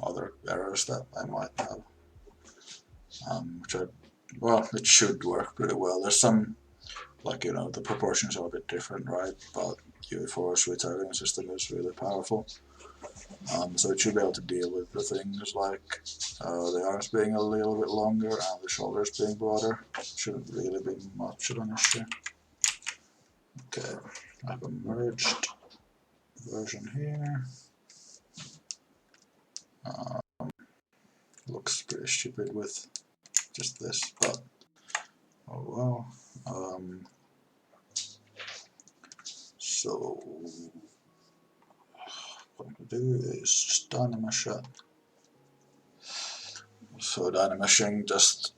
other errors that I might have. Well, it should work pretty well. There's some, like, you know, the proportions are a bit different, right? But UE4's retargeting system is really powerful. So it should be able to deal with the things like the arms being a little bit longer and the shoulders being broader. Shouldn't really be much of an issue. Okay, I have a merged version here. Looks pretty stupid with just this, but oh well. So what I'm gonna do is just dynamesh it. So dynameshing just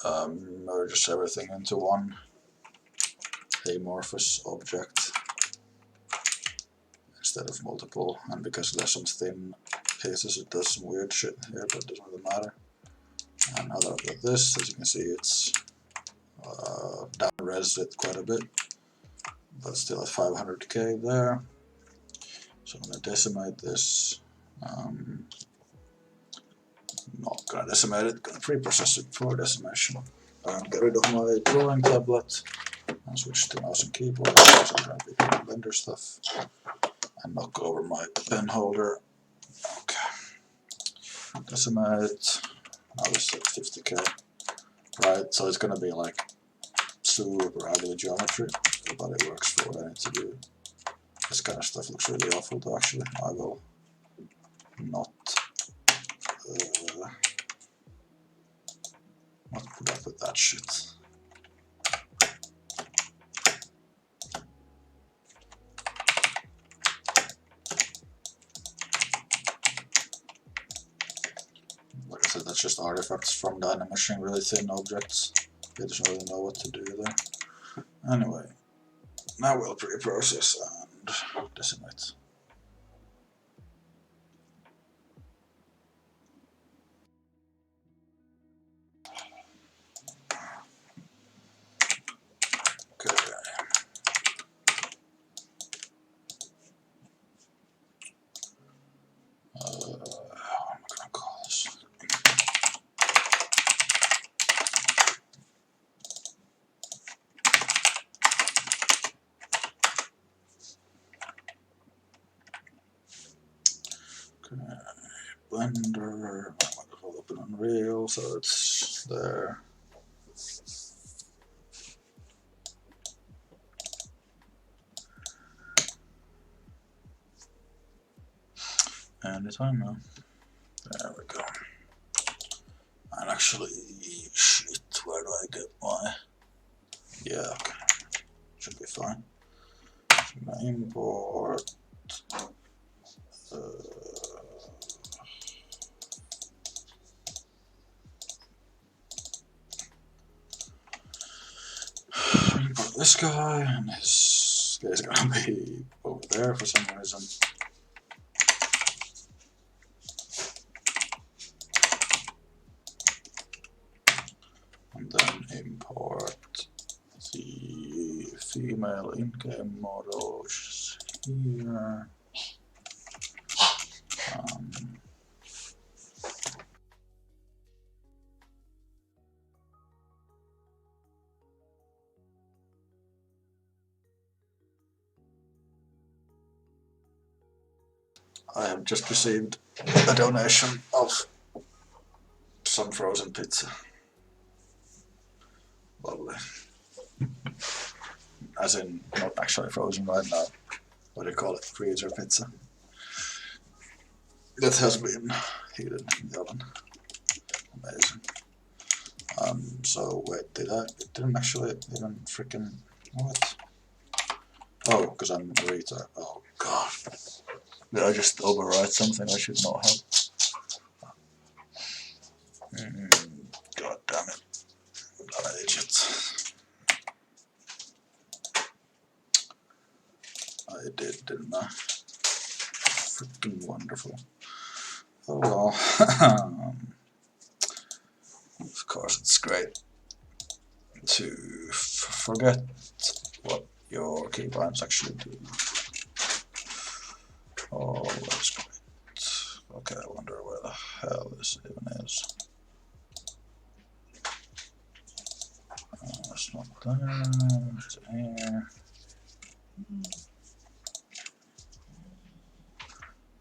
merges everything into one amorphous object instead of multiple, and because there's some thin pieces it does some weird shit here, but it doesn't really matter. And now that I've got this, as you can see, it's down-res it quite a bit, but still at 500k there. So I'm going to decimate this. Not going to decimate it, going to pre-process it for decimation. Get rid of my drawing tablet and switch to mouse and keyboard because I'm going to be doing Blender stuff, and knock over my pen holder. Okay. Decimate. Now this is at 50k. Right, so it's going to be like super ugly geometry, but it works for what I need to do. This kind of stuff looks really awful though, actually. I will not put up with that shit. Like I said, that's just artifacts from dynameshing really thin objects. They just really know what to do there. Anyway, now we'll pre-process and decimate. Okay. How am I gonna call this? Okay, Blender, I might as well open Unreal, so it's there. Anytime now. There we go. And actually, shit, where do I get my... Yeah, okay. Should be fine. I'm gonna import... import this guy, and this guy's gonna be over there for some reason. And then import the female in-game model, which is here. I have just received a donation of some frozen pizza. Lovely. As in, not actually frozen right now. What do you call it? Freezer pizza. That has been heated in the oven. Amazing. So wait, it didn't actually even freaking, what? Oh, because I'm a retard. Oh god. Did I just override something I should not have? God damn it. I'm an idiot. I did, didn't I? Freaking wonderful. Oh well. Of course it's great to forget what your keybinds actually do. Oh, that's great. Okay, I wonder where the hell this even is. It's not there, it's in here.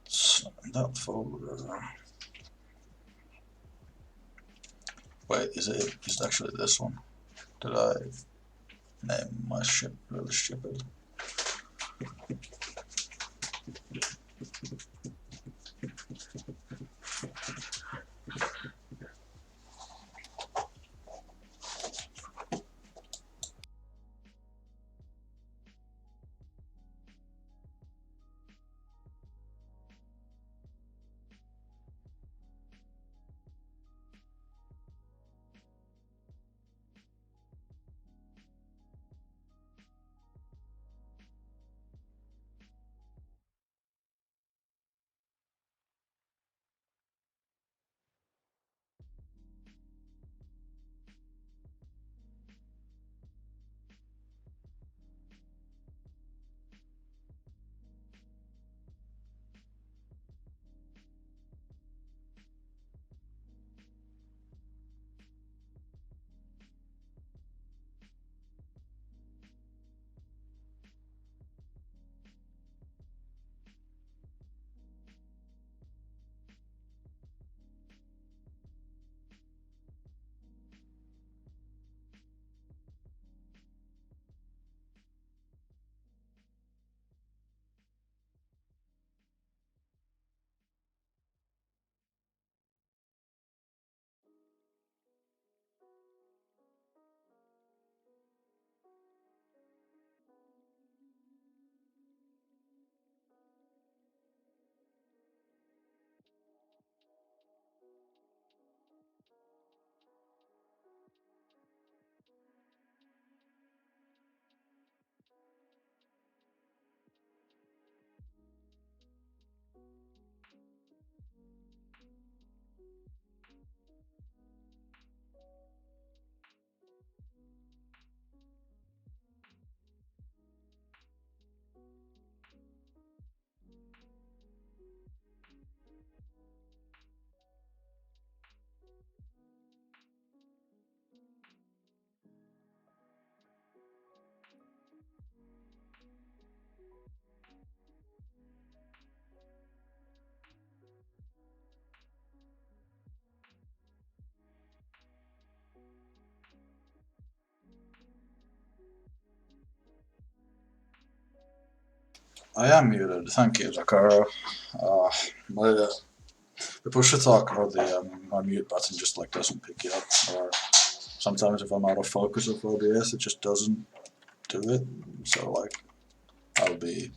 It's not in that folder. Wait, is it actually this one? Did I name my ship really stupid? I am muted, thank you, Zakara. The push to talk or my mute button just like doesn't pick it up, or sometimes if I'm out of focus of OBS it just doesn't do it, so like I'll be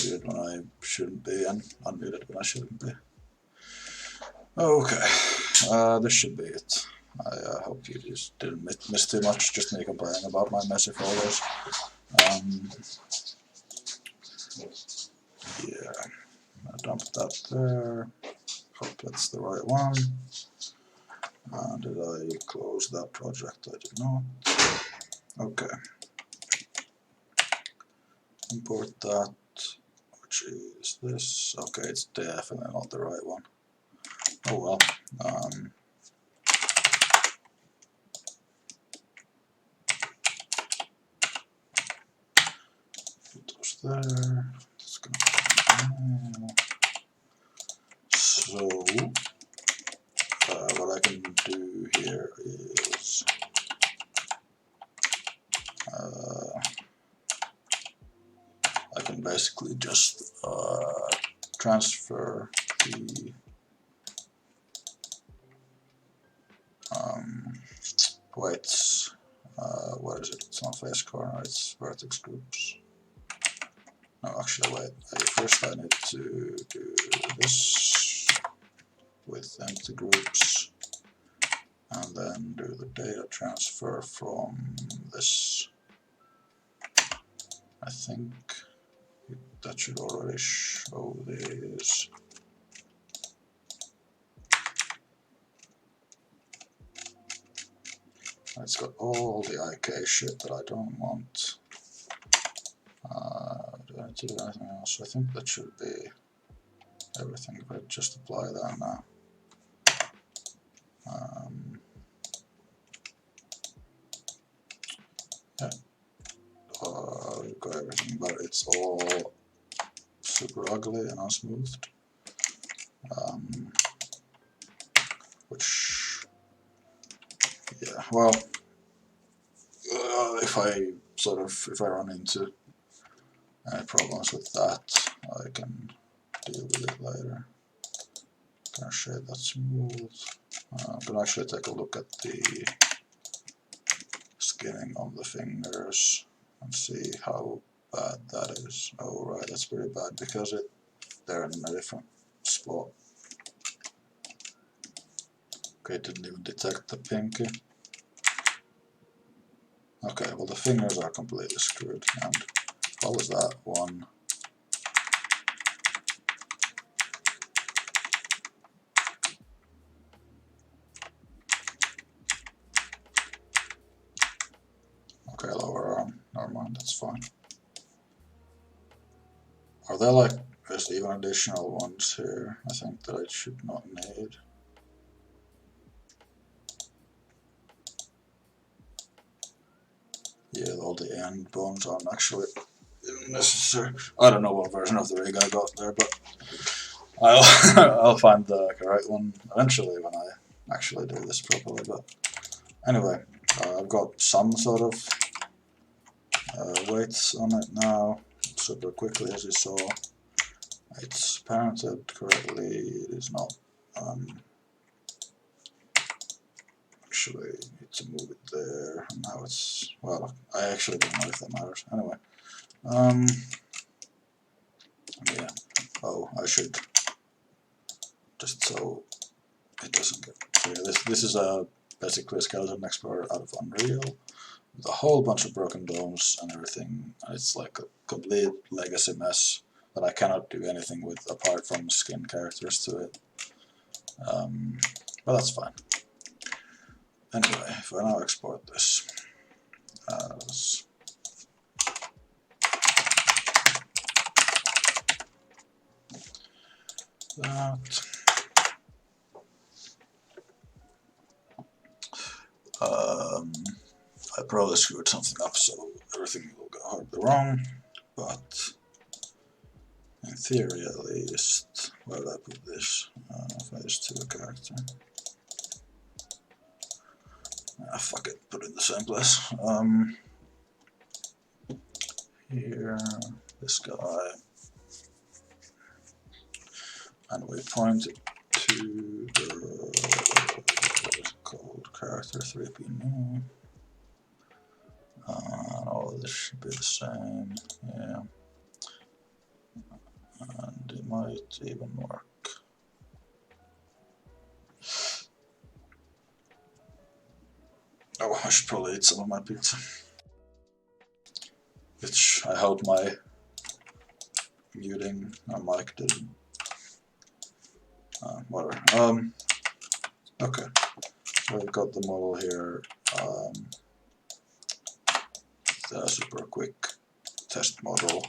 muted when I shouldn't be and unmuted when I shouldn't be. Okay, this should be it. I hope you just didn't miss too much, just me complaining about my messy folders. Yeah, I dumped that there. Hope that's the right one. Did I close that project? I did not. Okay. Import that, which is this. Okay, it's definitely not the right one. Oh well. Put those there. It's gonna so what I can do here is basically just transfer the weights. What is it? It's not face corner, it's vertex groups. No, actually, wait. First I need to do this with empty groups, and then do the data transfer from this. I think that should already show this. It's got all the IK shit that I don't want. Do I need to do anything else? I think that should be everything if I just apply that now. Yeah, we've got everything, but it's all super ugly and unsmoothed. Which, yeah, well, if I run into any problems with that, I can deal with it later. Can I shade that smooth? I'm gonna actually take a look at the skinning on the fingers and see how bad that is. Oh right, that's pretty bad because they're in a different spot. Okay, didn't even detect the pinky. Okay, well the fingers are completely screwed, and what was that one? Okay, lower arm, never mind, that's fine. Are there like, there's even additional ones here, I think that I should not need. Yeah, all the end bones aren't actually necessary. I don't know what version of the rig I got there, but I'll find the correct one eventually when I actually do this properly. But anyway, I've got some sort of weights on it now, super quickly as you saw. It's parented correctly, it is not. Actually need to move it there, and now it's, well, I actually don't know if that matters. Anyway, yeah, oh, I should, just so it doesn't get, so yeah, this is basically a skeleton explorer out of Unreal, with a whole bunch of broken domes and everything, and it's like a complete legacy mess that I cannot do anything with apart from skin characters to it. But that's fine. Anyway, if I now export this as that, I probably screwed something up, so everything will go horribly wrong, but in theory at least, where did I put this? If I just do a character. Ah, fuck it, put it in the same place. Here, this guy, and we point it to the, what is it called, character 3P new. All of this should be the same, yeah. And it might even work. Oh, I should probably eat some of my pizza. Which I hope my muting mic didn't. Whatever. Okay. So we've got the model here. The super quick test model.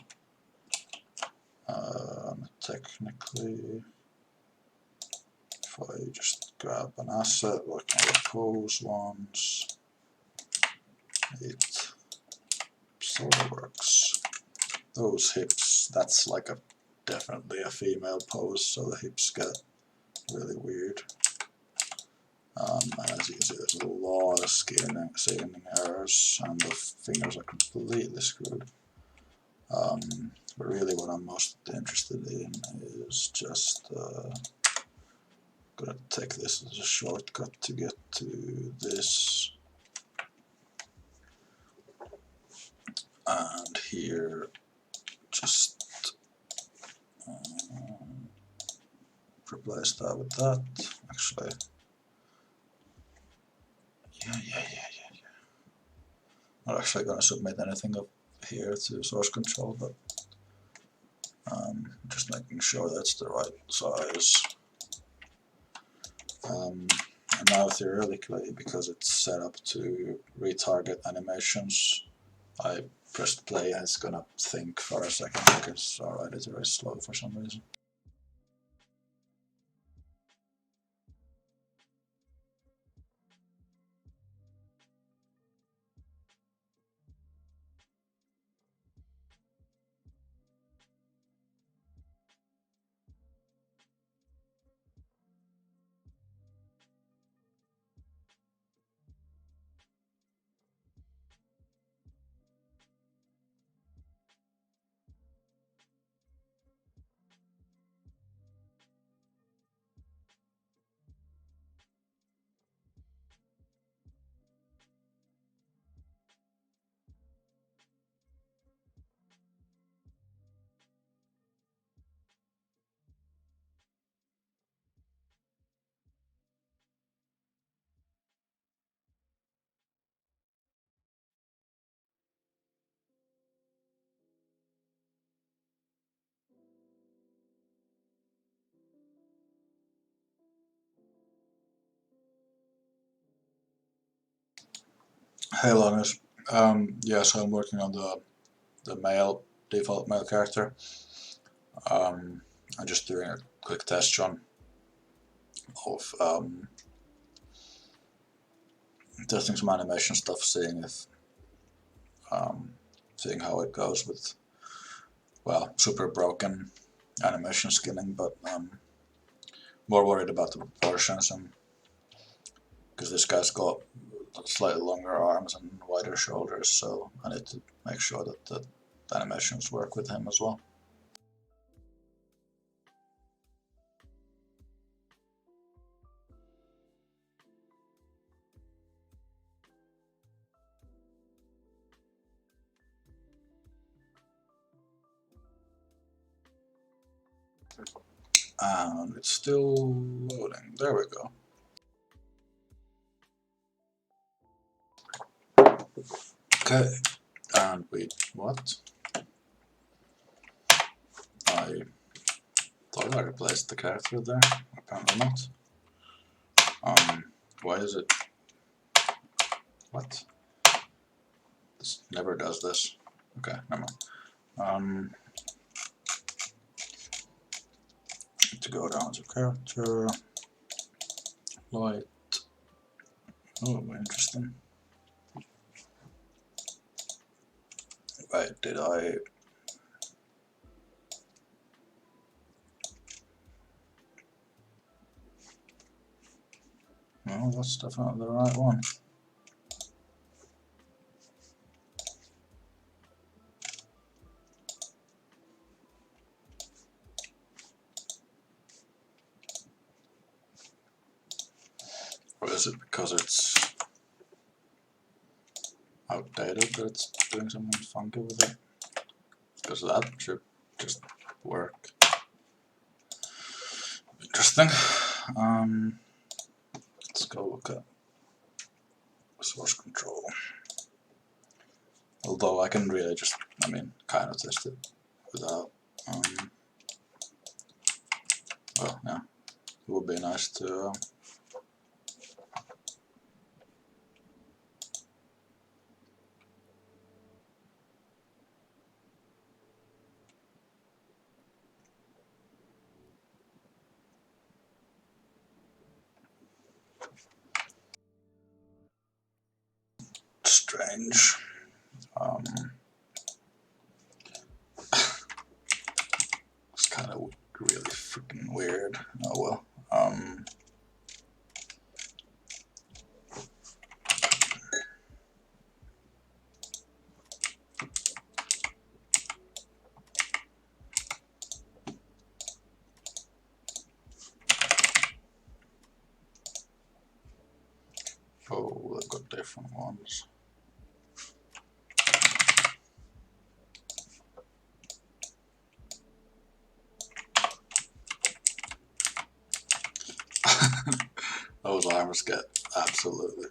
Technically, if I just grab an asset like one of the pose ones, it sort of works. Those hips, that's like definitely a female pose, so the hips get really weird. And as you can see, there's a lot of scanning errors, and the fingers are completely screwed. But really what I'm most interested in is just gonna take this as a shortcut to get to this, and here just replace that with that. Actually, yeah. Not actually gonna submit anything up here to source control, but just making sure that's the right size. And now theoretically, because it's set up to retarget animations, I pressed play and it's gonna think for a second because our editor is slow for some reason. Hey Linus, yeah, so I'm working on the male default male character. I'm just doing a quick test run of testing some animation stuff, seeing if seeing how it goes with, well, super broken animation skinning, but more worried about the proportions, and because this guy's got slightly longer arms and wider shoulders, so I need to make sure that the animations work with him as well. And it's still loading. There we go. Okay, and wait, what? I thought I replaced the character there, apparently not. Why is it? What? This never does this. Okay, never mind. To go down to character, light. Oh, interesting. Wait, did I? No, that's definitely the right one. Or is it because it's outdated that it's doing something funky with it? Because that should just work. Interesting. Let's go look at source control. Although I can really just, kind of test it without. Well, yeah, it would be nice to. Strange. It's kind of really freaking weird. Oh well. Oh, they've got different ones. Those armors get absolutely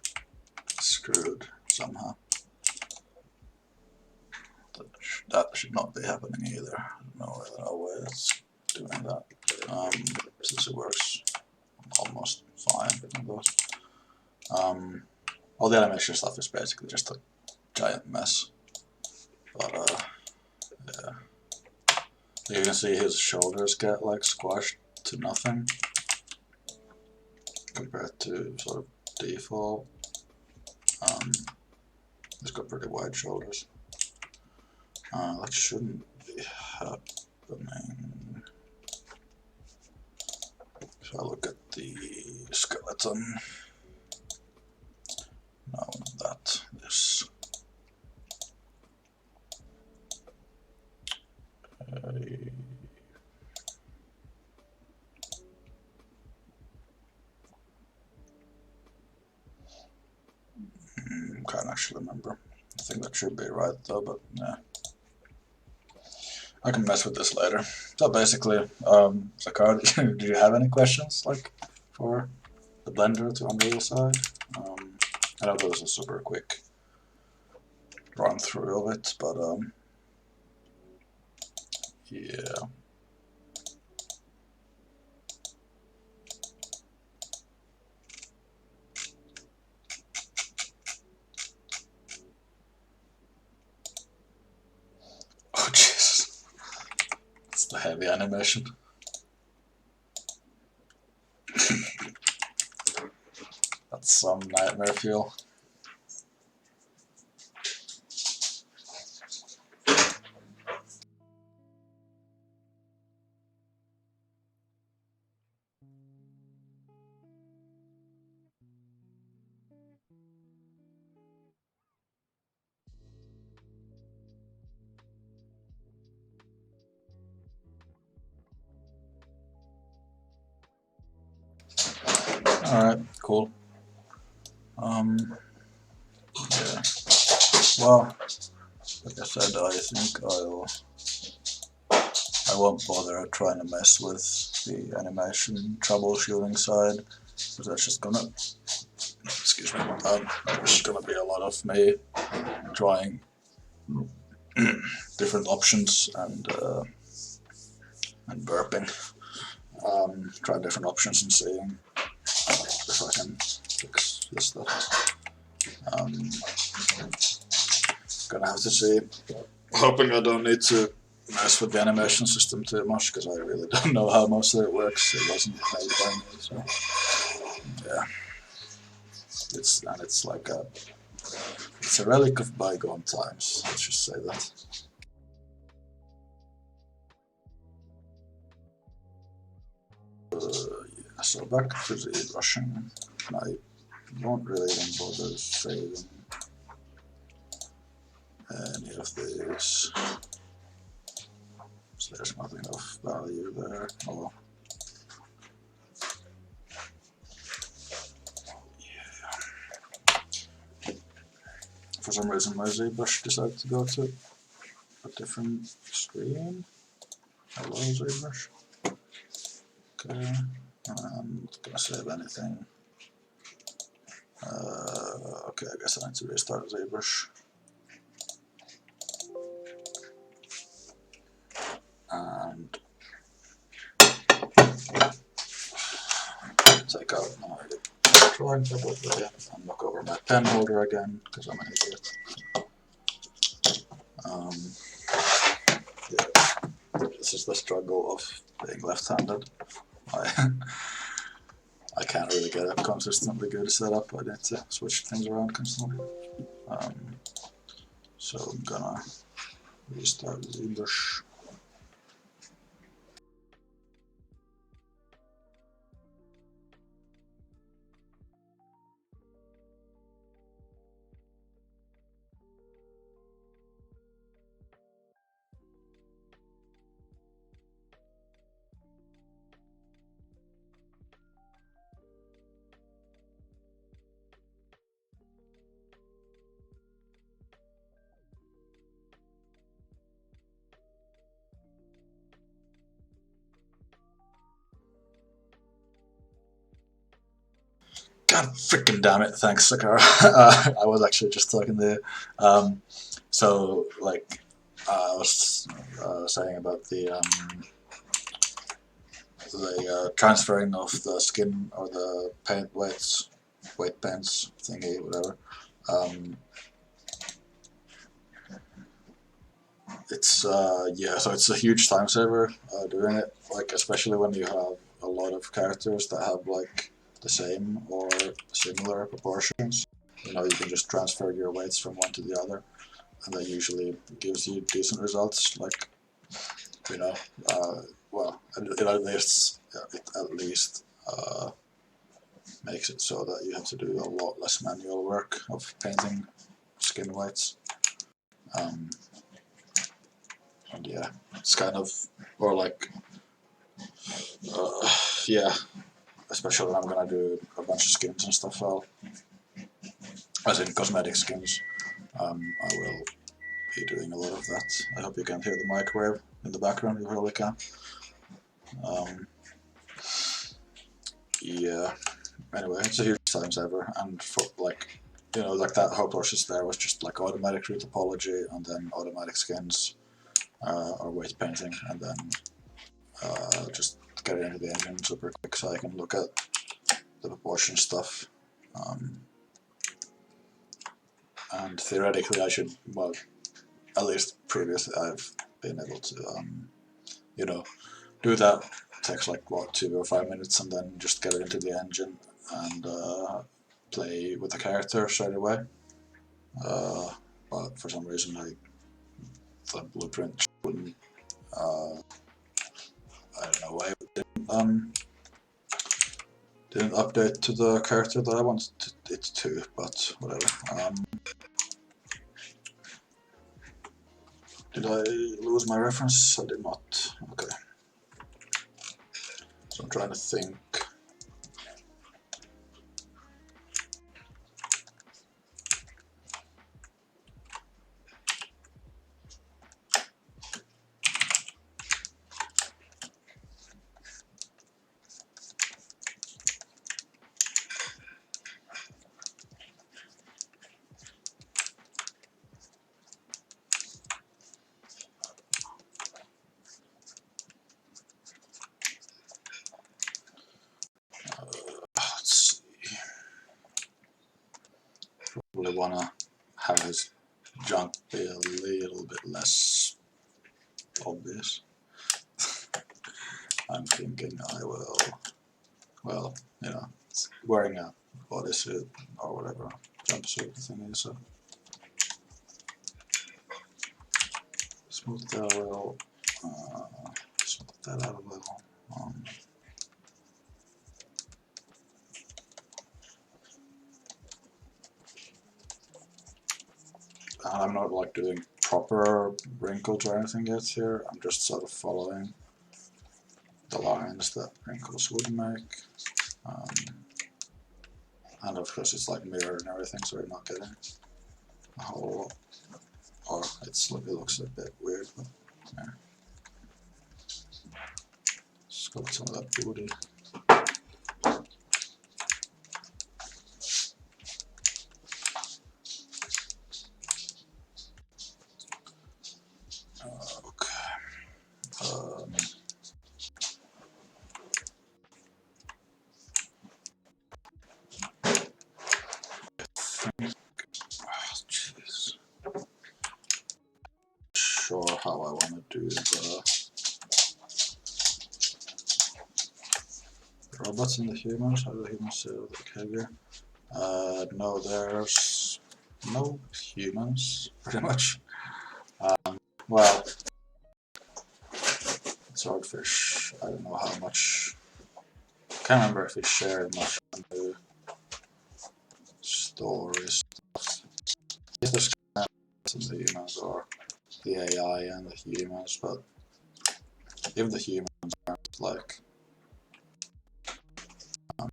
screwed somehow. That should not be happening either. No way that's doing that. Since it works almost fine with those. All the animation stuff is basically just a giant mess. But yeah. You can see his shoulders get like squashed to nothing compared to sort of default. He's got pretty wide shoulders. That shouldn't be happening. So I look at the skeleton. No, that. This. Can't actually remember. I think that should be right though, but yeah. I can mess with this later. So basically, Zakar, did you have any questions like for the Blender to Unreal side? I know there was a super quick run through of it, but yeah. Oh jeez, it's the heavy animation. That's some nightmare fuel. Alright, cool. Yeah. Well, like I said, I think I won't bother trying to mess with the animation troubleshooting side, because that's just gonna, excuse me, it's gonna be a lot of me trying different options and burping. Try different options and seeing if I can fix this stuff. Gonna have to see. Hoping I don't need to mess with the animation system too much, because I really don't know how most of it works. It wasn't made by me, so yeah. It's like it's a relic of bygone times. Let's just say that. Yeah, so back to the brushing. I won't really even bother saving any of these. So there's nothing of value there. Oh well. Yeah. For some reason my ZBrush decided to go to a different screen. Hello ZBrush. Okay. I'm not gonna save anything. Okay, I guess I need to restart ZBrush. And take out my drawing tablet there and knock over my pen holder again, because I'm an idiot. Yeah, this is the struggle of being left-handed. I can't really get a consistently good setup. I need to switch things around constantly. So I'm gonna restart ZBrush. God freaking damn it! Thanks, Sakara. I was actually just talking there. So like I was saying about the transferring of the skin or the paint weight paints thingy, whatever. It's yeah, so it's a huge time saver doing it. Like especially when you have a lot of characters that have like the same or similar proportions. You know, you can just transfer your weights from one to the other, and that usually gives you decent results. Like, you know, well, it at least makes it so that you have to do a lot less manual work of painting skin whites. And yeah, it's kind of, or like, yeah, especially when I'm gonna do a bunch of skins and stuff, as in cosmetic skins, I will be doing a lot of that. I hope you can hear the microwave in the background, you probably can. Yeah, anyway, it's a huge time saver, and for like, you know, like that whole process there was just like automatic root topology and then automatic skins or weight painting, and then just get it into the engine super quick so I can look at the proportion stuff. And theoretically I should, well, at least previously I've been able to, you know, do that. It takes like, what, 2 or 5 minutes, and then just get it into the engine and play with the character straight away. But for some reason the blueprint wouldn't, I don't know why it didn't update to the character that I wanted it to, but whatever. Did I lose my reference? I did not. Okay. So I'm trying to think. Let's see. Probably wanna have his junk be a little bit less obvious. I'm thinking I will, well, you know, wearing a bodysuit or whatever, jumpsuit thingy, so smooth that a little, smooth that out a little. And I'm not like doing proper wrinkles or anything yet here, I'm just sort of following the lines that wrinkles would make. And of course it's like mirrored and everything, so you're not getting a whole lot. Or it looks a bit weird, but yeah. Just got some of that booty. Sure how I want to do the robots and the humans. How do the humans do the behavior? No, there's no humans, pretty much. Well, swordfish, I don't know how much. Can't remember if we shared much on the story stuff. If there's the humans or the AI and the humans, but if the humans aren't like well,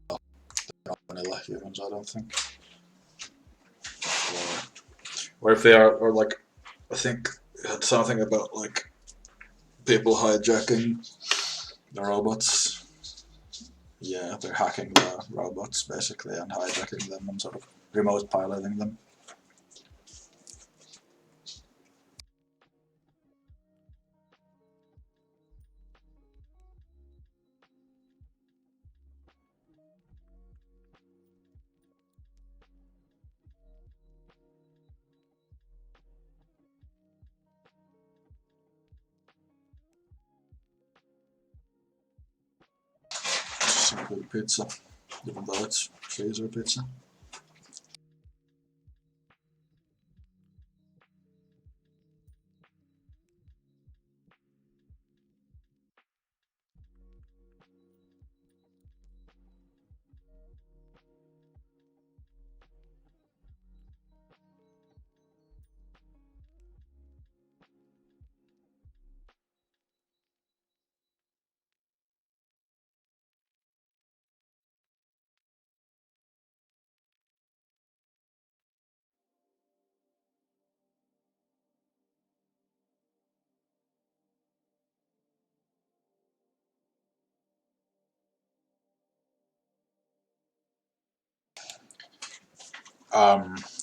they're not vanilla humans, I don't think. Or if they are, or like, I think it had something about like people hijacking the robots yeah, they're hacking the robots basically and hijacking them and sort of remote piloting them. Some good pizza, even though it's freezer pizza.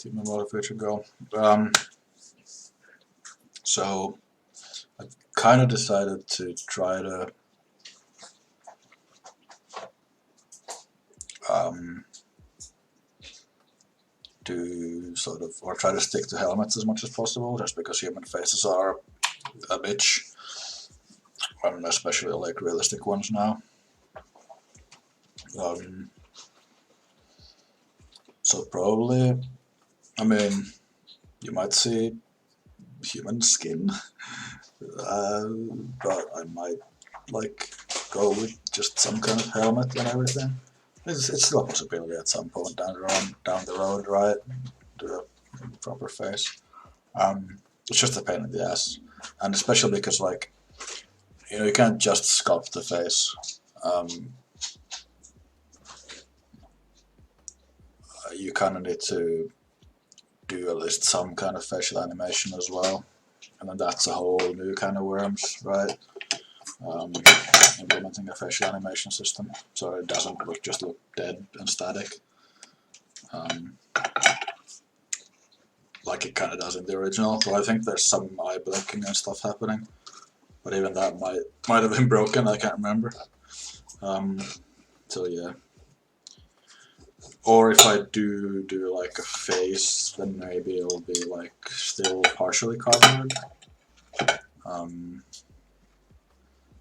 Keep my motivation go. So I kind of decided to try to do sort of, or try to stick to helmets as much as possible, just because human faces are a bitch, especially like realistic ones now. So probably, I mean, you might see human skin, but I might like go with just some kind of helmet and everything. It's still a possibility at some point down the road, right? Do a proper face. It's just a pain in the ass, and especially because like you can't just sculpt the face. You kind of need to do at least some kind of facial animation as well, and then that's a whole new kind of worms, right? Implementing a facial animation system so it doesn't just look dead and static, like it kind of does in the original. So I think there's some eye blinking and stuff happening, but even that might have been broken. I can't remember. So yeah. Or if I do like a face, then maybe it'll be like still partially covered.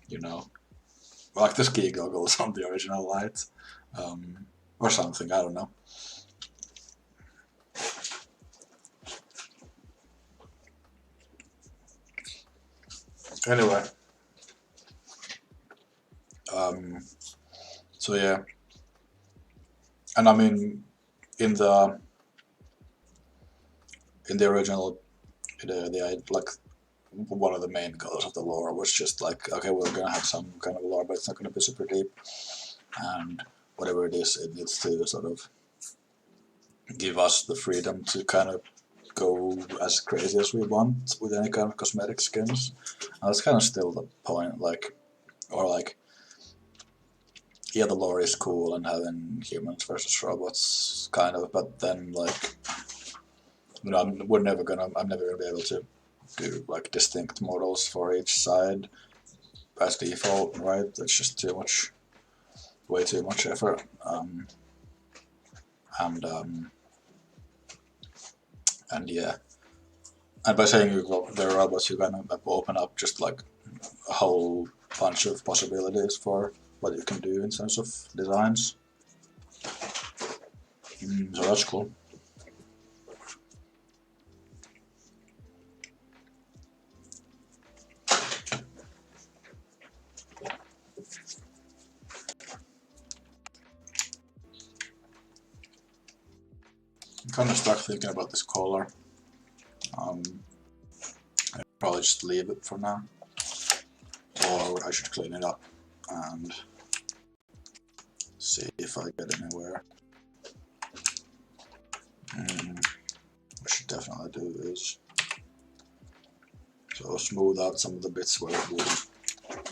You know, like the ski goggles on the original light, or something. I don't know. Anyway, so yeah, and I mean, in the original, like one of the main goals of the lore was just like, okay, we're gonna have some kind of lore, but it's not gonna be super deep, and whatever it is, it needs to sort of give us the freedom to kind of go as crazy as we want with any kind of cosmetic skins. And that's kind of still the point, like, or like, yeah, the lore is cool and having humans versus robots, kind of, but then like, you know, I'm never gonna be able to do like distinct models for each side as default, right? That's just too much, way too much effort. And yeah, and by saying they're robots, you kind of open up just like a whole bunch of possibilities for what you can do in terms of designs. So that's cool. I'm kind of stuck thinking about this collar. I'll probably just leave it for now, or I should clean it up and see if I get anywhere. What I should definitely do is so smooth out some of the bits where it will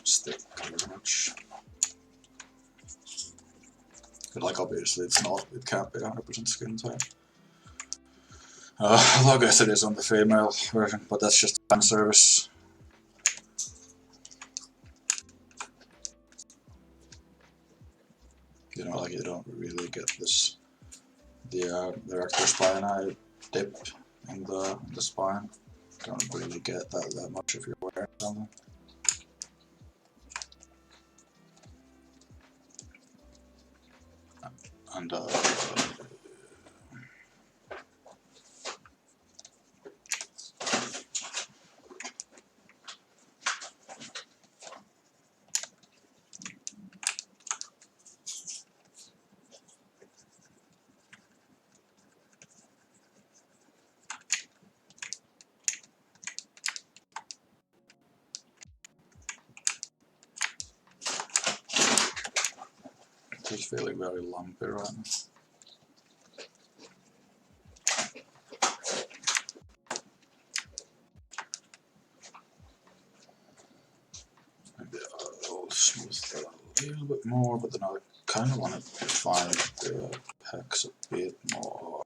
stick very much. But like obviously it's not, it can't be 100% skin type. Although I guess it is on the female version, but that's just fan service. You know, like you don't really get this, the rectal spine dip in the spine. Don't really get that much if you're wearing something. And just feeling very lumpy right now. Maybe I'll smooth that a little bit more, but then I kind of want to find the hex a bit more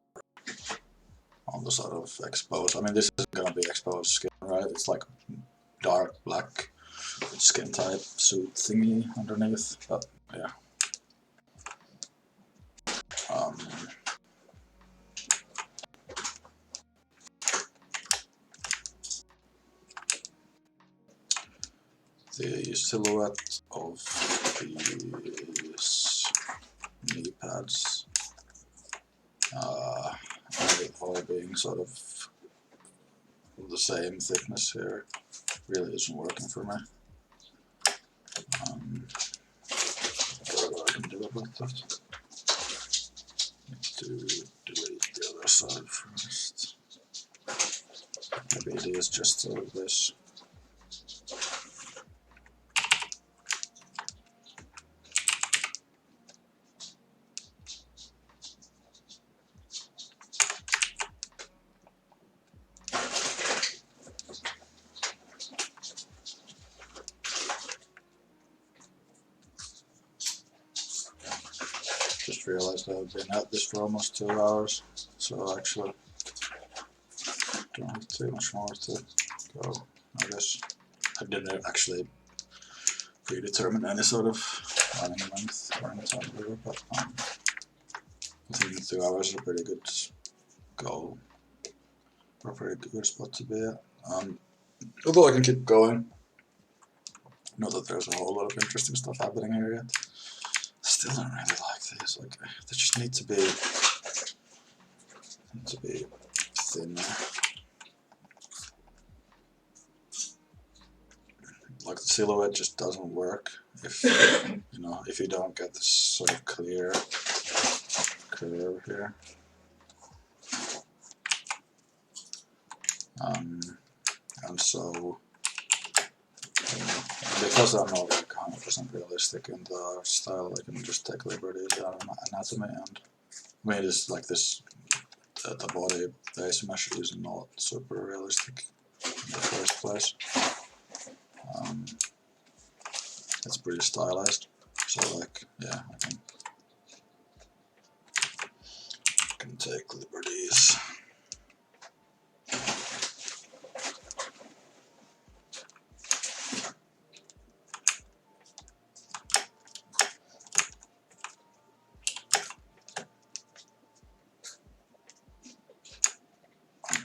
on the sort of exposed. I mean, this isn't going to be exposed skin, right? It's like dark black skin type suit thingy underneath, but yeah. The silhouette of these knee pads, all being sort of the same thickness here, really isn't working for me. What I can do about that? Need to delete the other side first. Maybe it is just sort of this. Just realized I've been at this for almost 2 hours, so actually don't have too much more to go, I guess. I didn't actually predetermine any sort of running length or any time here, but I think 2 hours is a pretty good goal, or a pretty good spot to be at. Although I can keep going, know that there's a whole lot of interesting stuff happening here yet. Still don't really like these. Like they just need to be thinner. Like the silhouette just doesn't work if you know, if you don't get this sort of clear curve here. And so because I'm not like 100% realistic in the style, I can just take liberties out of my anatomy, and I mean it's like this, the body base mesh is not super realistic in the first place. It's pretty stylized, so like yeah, I can take liberties.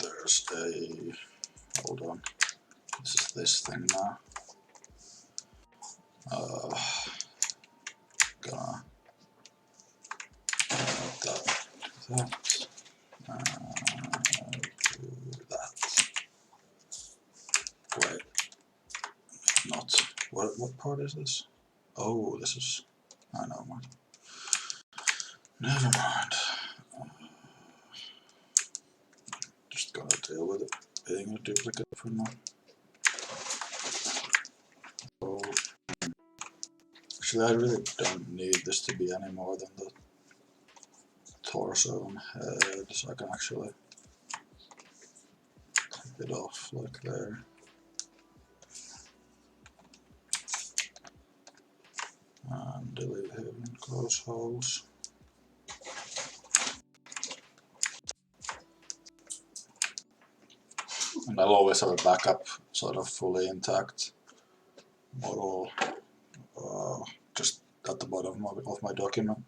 There's a, hold on, this is this thing now. Gonna add that to that, do that. Wait, not, what part is this? Oh, this is, I know what. Never mind. Just gonna deal with it being a duplicate for now. So, actually, I really don't need this to be any more than the torso and head, so I can actually clip it off like there. And delete him and close holes. I'll always have a backup sort of fully intact model just at the bottom of my document.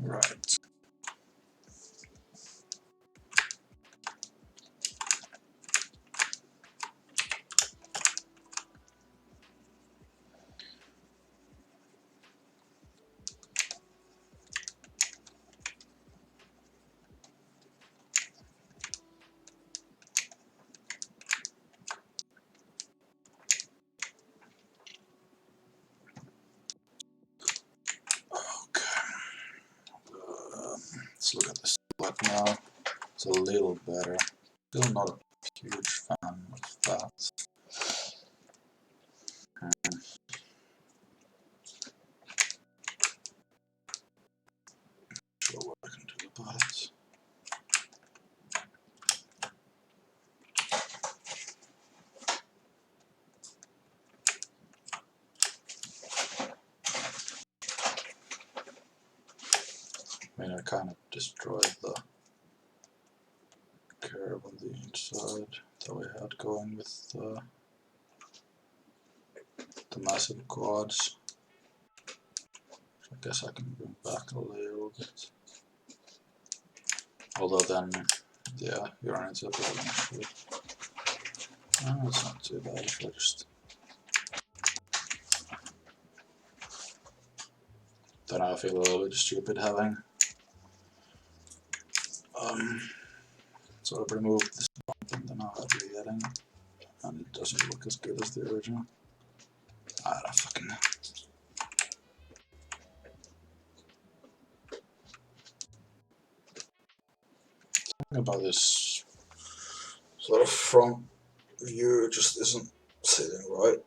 Right. Let's look at this split now. It's a little better. Still not a huge fan of that. Sure what I can do about it. I mean, I kind of destroyed the curve on the inside that we had going with the massive quads. I guess I can bring back a little bit. Although then, yeah, you run into a bit of an issue. Oh, it's not too bad if I just... Then I feel a little bit stupid having sort of removed this bump and then I'll have re-editing, and it doesn't look as good as the original. I don't fucking know. Something about this sort of front view just isn't sitting right.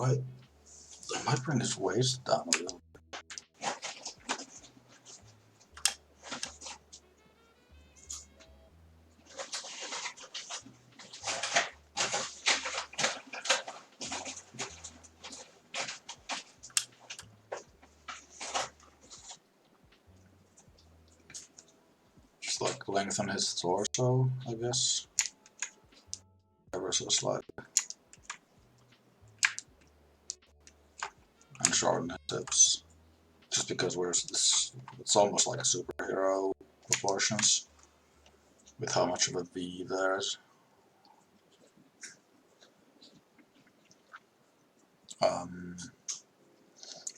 I might bring his waist down a little. Just like lengthen his torso, I guess. Ever so slightly. And shorten his hips. Just because it's almost like a superhero proportions with how much of a V there is.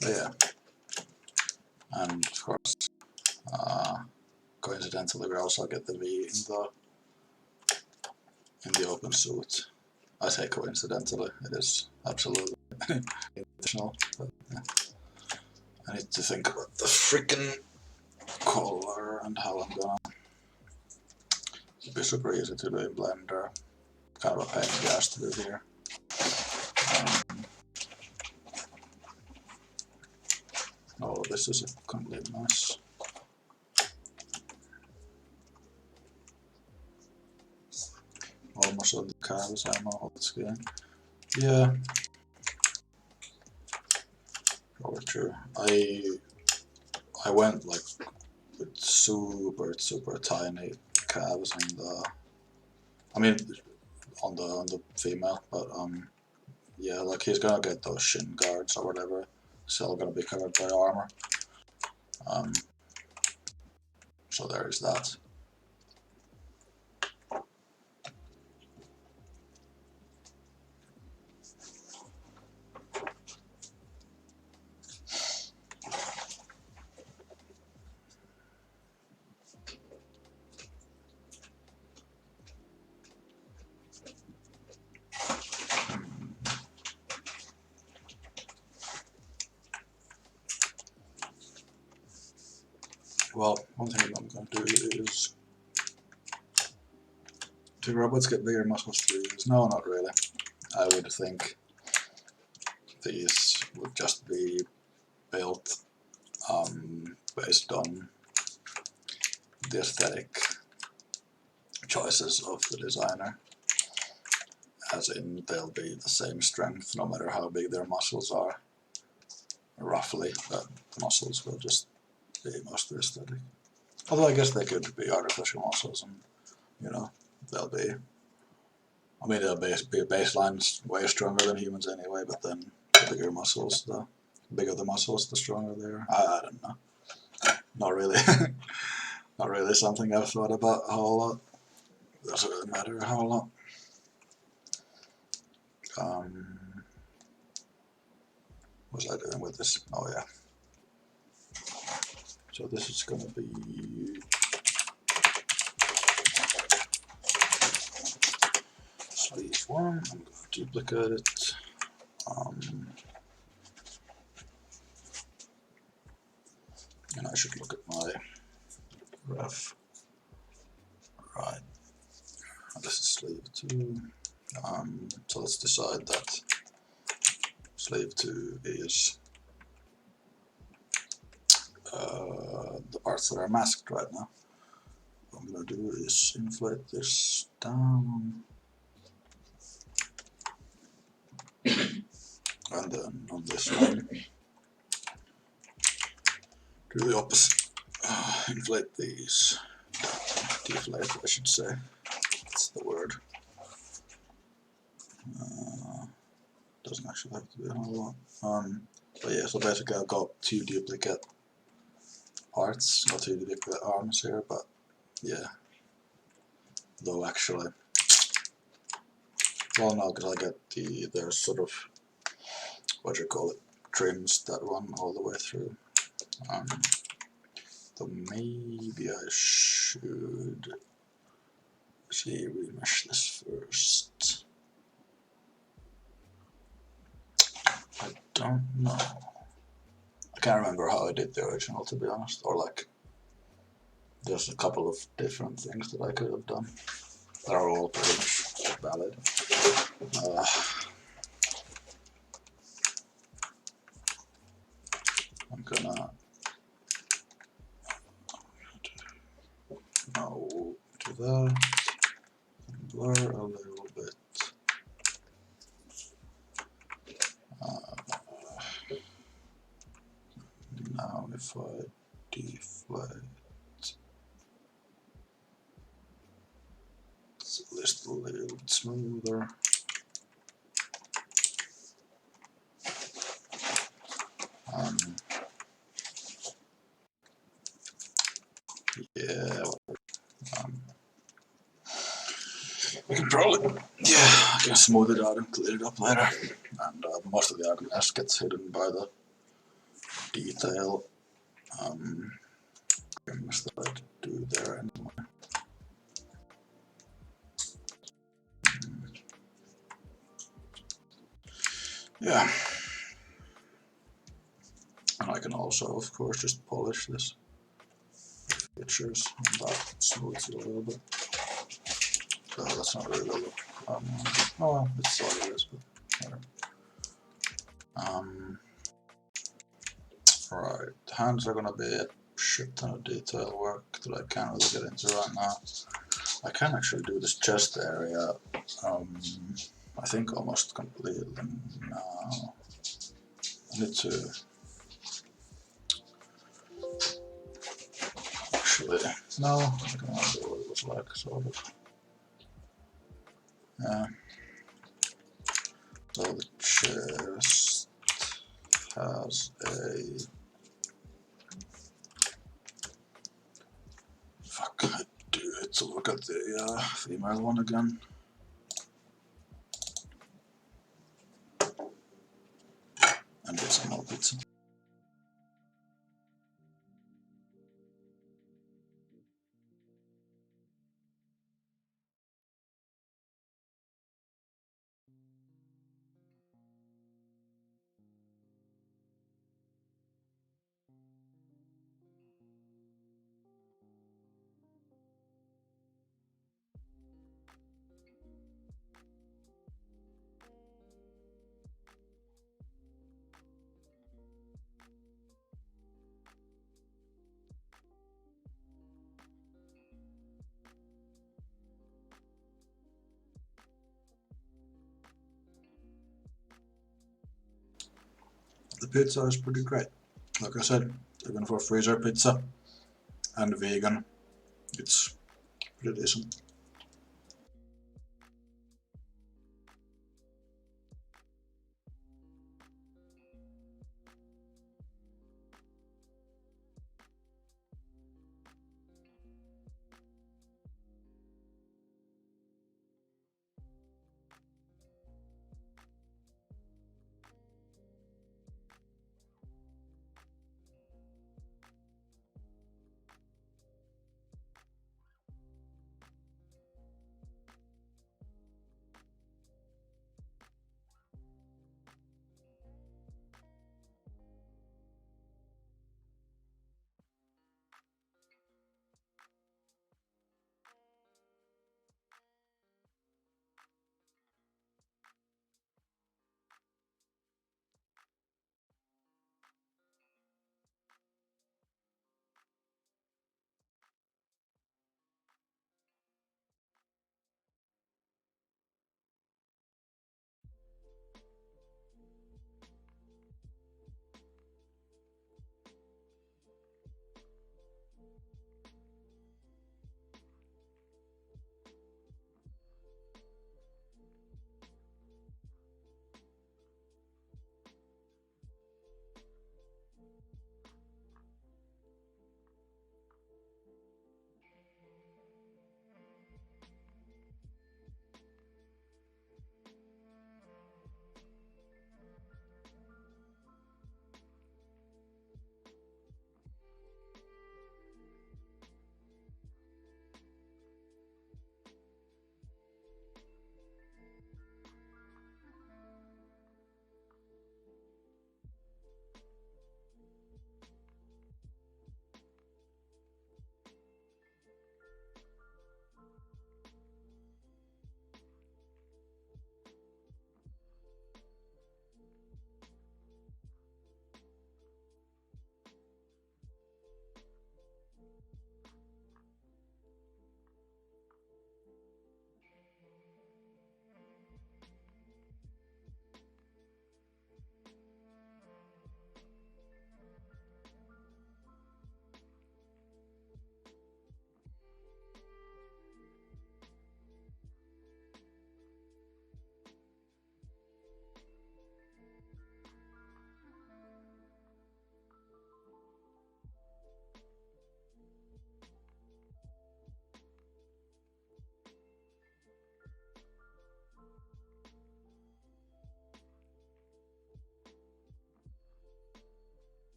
But yeah, and of course, coincidentally, we also get the V in the open suit. I say coincidentally; it is absolutely intentional. But yeah. I need to think about the freaking color and how I'm gonna. It'd be super easy to do in Blender. Kind of a pain in the ass to do here. Oh, this is a complete mess. Almost on the calves, I'm all skin. Yeah. Probably true. I went like with super tiny calves and I mean on the female, but yeah, like he's gonna get those shin guards or whatever. Still gonna be covered by armor. So there is that. Well, one thing I'm going to do is, do robots get bigger muscles through use? No, not really. I would think these would just be built based on the aesthetic choices of the designer, as in they'll be the same strength no matter how big their muscles are, roughly, but the muscles will just be mostly aesthetic. Although I guess they could be artificial muscles, and you know, they'll be, I mean, they'll be baseline way stronger than humans anyway, but then the bigger muscles, the bigger the muscles, the stronger they are. I don't know. Not really. Not really something I've thought about a whole lot. Doesn't really matter a whole lot. What was I doing with this? Oh yeah. So this is gonna be sleeve 1. I'm gonna duplicate it. And I should look at my graph. Right. This is sleeve 2. So let's decide that sleeve 2 is the parts that are masked right now. What I'm going to do is inflate this down, and then on this one do the opposite. Inflate these, deflate I should say, that's the word. Doesn't actually have to be a whole lot. But yeah, so basically I've got 2 duplicate parts, not 2 duplicate arms here, but yeah. Though actually, well no, because I get there's sort of, what you call it, trims that run all the way through. So maybe I should see, remesh this first. I don't know. I can't remember how I did the original, to be honest, or like there's a couple of different things that I could have done that are all pretty much valid. I'm gonna now do that, and blur a little bit. Now if I deflate, it's at least a little bit smoother. Yeah, we can probably, yeah, I can smooth it out and clean it up later. And most of the ugliness gets hidden by the detail things that I do there anyway. Yeah. And I can also, of course, just polish this features, and that smooths it a little bit. So that's not really good. Oh well, it's what it is, but whatever. Right, the hands are gonna be a shit ton of detail work that I can't really get into right now. I can actually do this chest area, I think almost completely now. I need to actually, no, I can remember what it was like, sort of. Yeah. So the chest has a, fuck, I do it to look at the female one again. And get some more pizza. pizza is pretty great. Like I said, even for freezer pizza and vegan, it's pretty decent.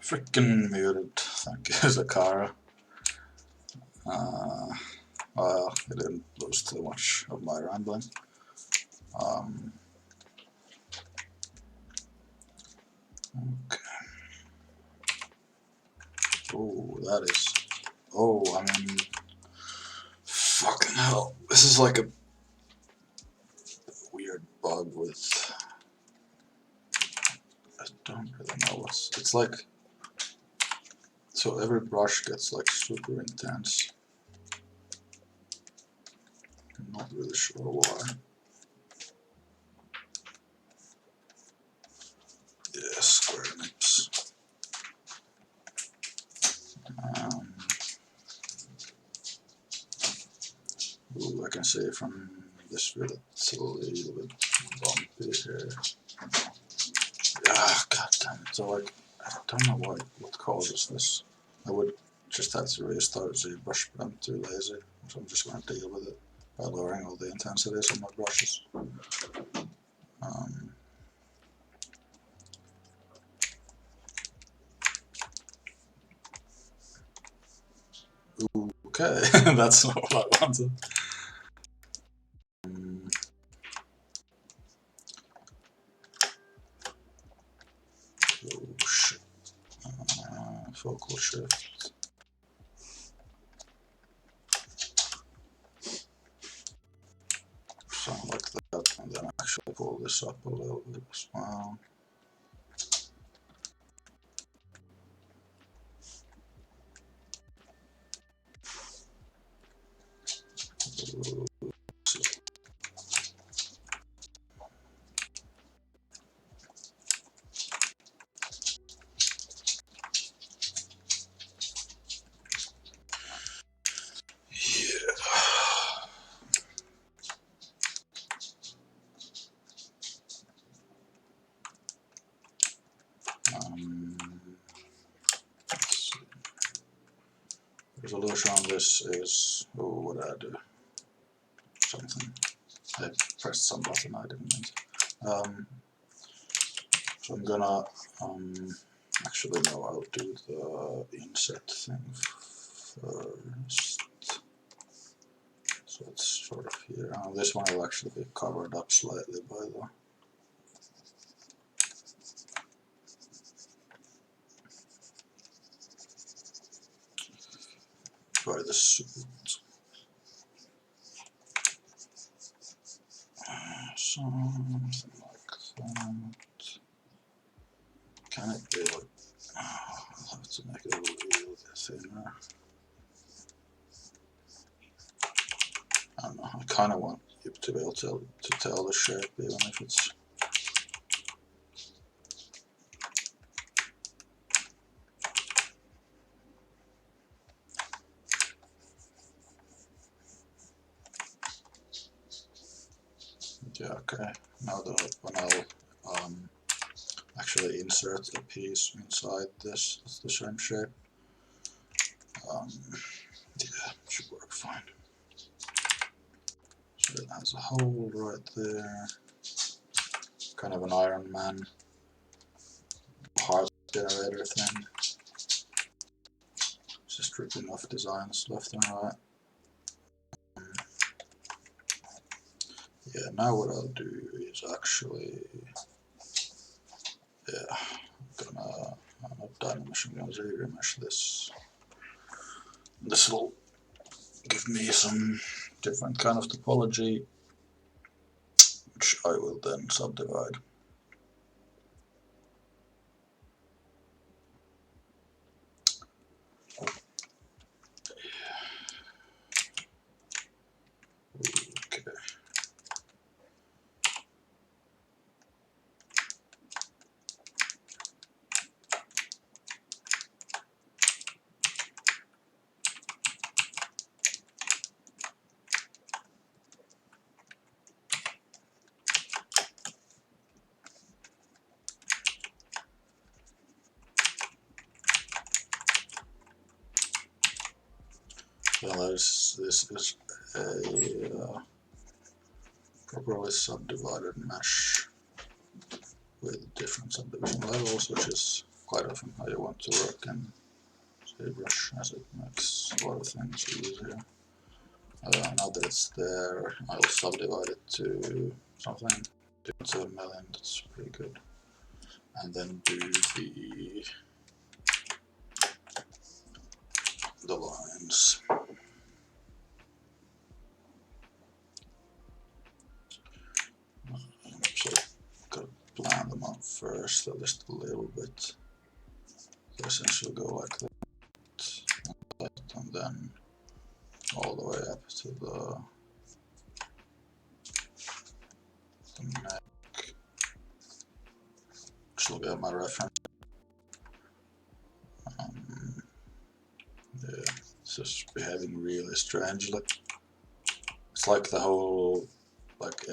Frickin' muted. Thank you, Zakara. Well, I didn't lose too much of my rambling. Okay. Oh, that is. Oh, I mean. Fucking hell. This is like a weird bug with. I don't really know what's. It's like. So every brush gets like super intense. I'm not really sure why. Yeah, square nips. Ooh, can see from this view that it's a little bit bumpy here. Ah, god damn it. So like, I don't know what causes this. I would just have to restart ZBrush, but I'm too lazy. So I'm just going to deal with it by lowering all the intensities on my brushes. Okay, that's not what I wanted. Oh shit. Focal shift. Something like that, and then actually pull this up a little bit as well. Resolution on this is, oh, what did I do? Something. I pressed some button I didn't mean to. So I'm gonna, actually no, I'll do the inset thing first. So it's sort of here. This one will actually be covered up slightly by the suit. Something like that. Can it be like, I'll have to make it a little bit thinner. I don't know, I kind of want you to be able to tell the shape even if it's... Yeah, okay. Now when I'll actually insert a piece inside this, it's the same shape. Yeah, should work fine. So it has a hole right there. Kind of an Iron Man heart generator thing. Just ripping off designs left and right. Yeah, now what I'll do is actually, yeah, I'm not Dynamesh, I'm gonna remesh this. This will give me some different kind of topology, which I will then subdivide. Okay. Well, this is a properly subdivided mesh with different subdivision levels, which is quite often how you want to work in ZBrush, as it makes a lot of things easier. Now that it's there, I'll subdivide it to something 2.7 million, that's pretty good. And then do the lines. So gotta plan them out first, at least a little bit. So essentially go like that, and then all the way up to the neck, which will be my reference. Yeah, it's just behaving really strangely. It's like the whole, like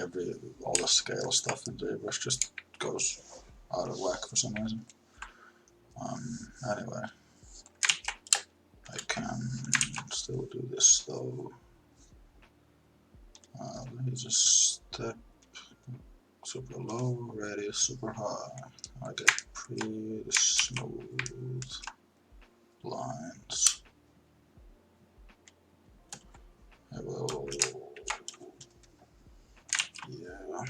all the scale stuff in ZBrush just goes out of whack for some reason. Anyway, I can still do this though. Radius a step super low, radius super high. I get pretty smooth lines. I will, yeah.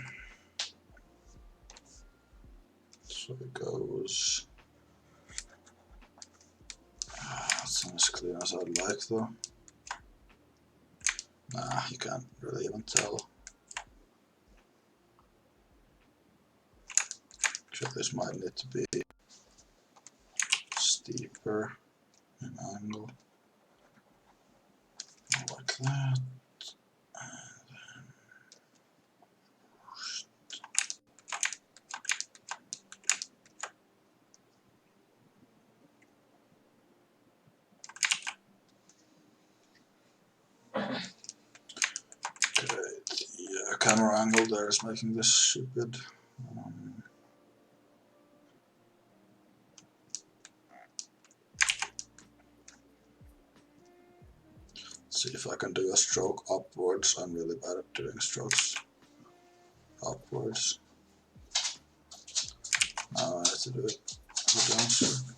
So it goes. It's not as clear as I'd like though. Nah, you can't really even tell. Actually, this might need to be steeper in angle. Like that. Yeah, camera angle there is making this stupid. See if I can do a stroke upwards. I'm really bad at doing strokes upwards. Now I have to do it as a downstroke.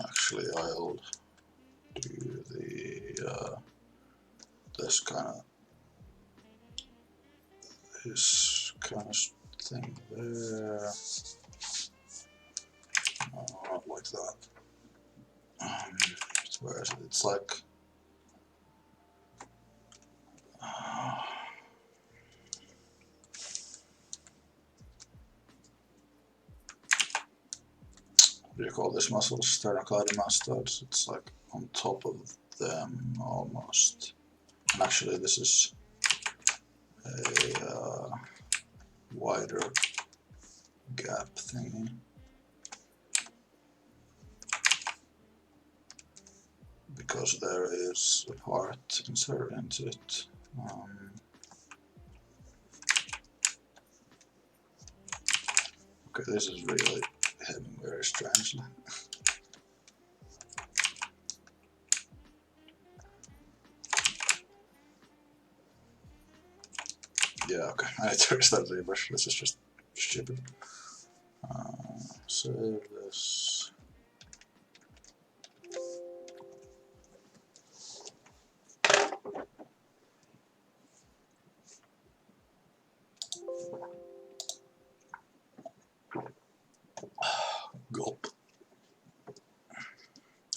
Actually, I'll do the this kind of thing there. No, not like that. Where is it? It's like what do you call this muscle? Sternocleidomastoids. It's like on top of them almost. And actually, this is a wider gap thingy. Because there is a part inserted into it. Okay, this is really heading very strangely. Yeah, okay, I need to restart ZBrush. This is just stupid. Save this. Gulp.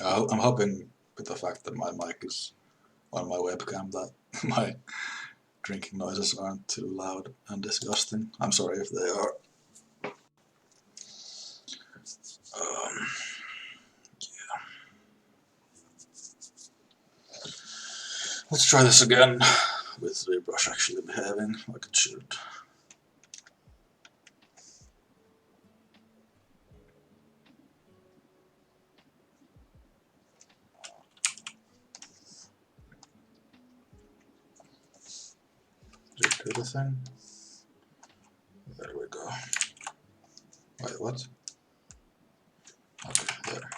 I'm hoping with the fact that my mic is on my webcam that my drinking noises aren't too loud and disgusting. I'm sorry if they are. Yeah. Let's try this again with the brush actually behaving like it should. Did it do the thing? There we go. Wait, what? Okay, there.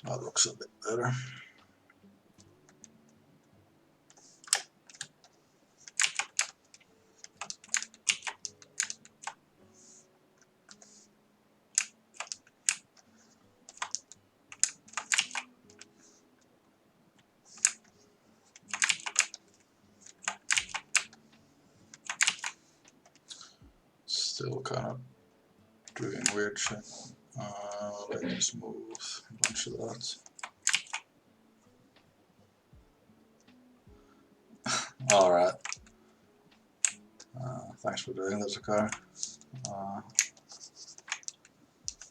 That looks a bit better. Still kind of doing weird shit. Let me just move a bunch of that. Alright. Thanks for doing this, Zakar.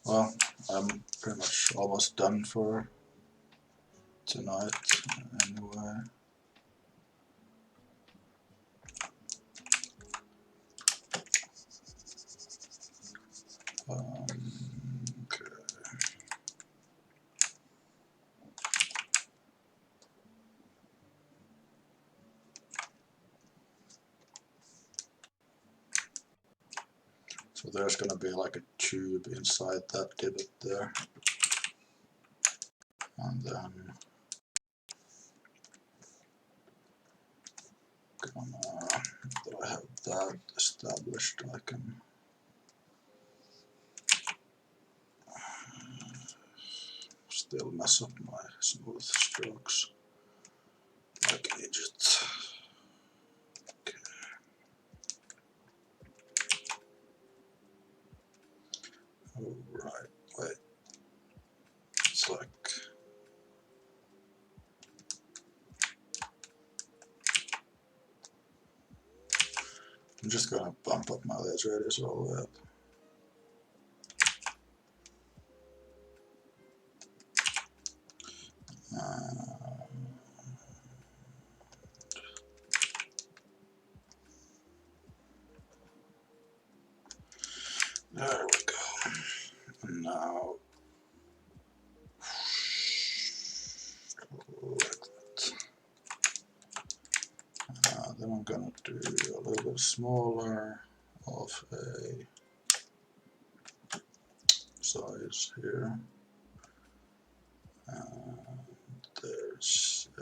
Well, I'm pretty much almost done for tonight anyway. Okay. So there's gonna be like a tube inside that divot there. And then that I have that established, I can still mess up my smooth strokes like an idiot. Okay. Alright, wait. It's like I'm just gonna bump up my ledge radius all the way up. There we go. And now, like that. Then I'm gonna do a little bit smaller of a size here. And there's a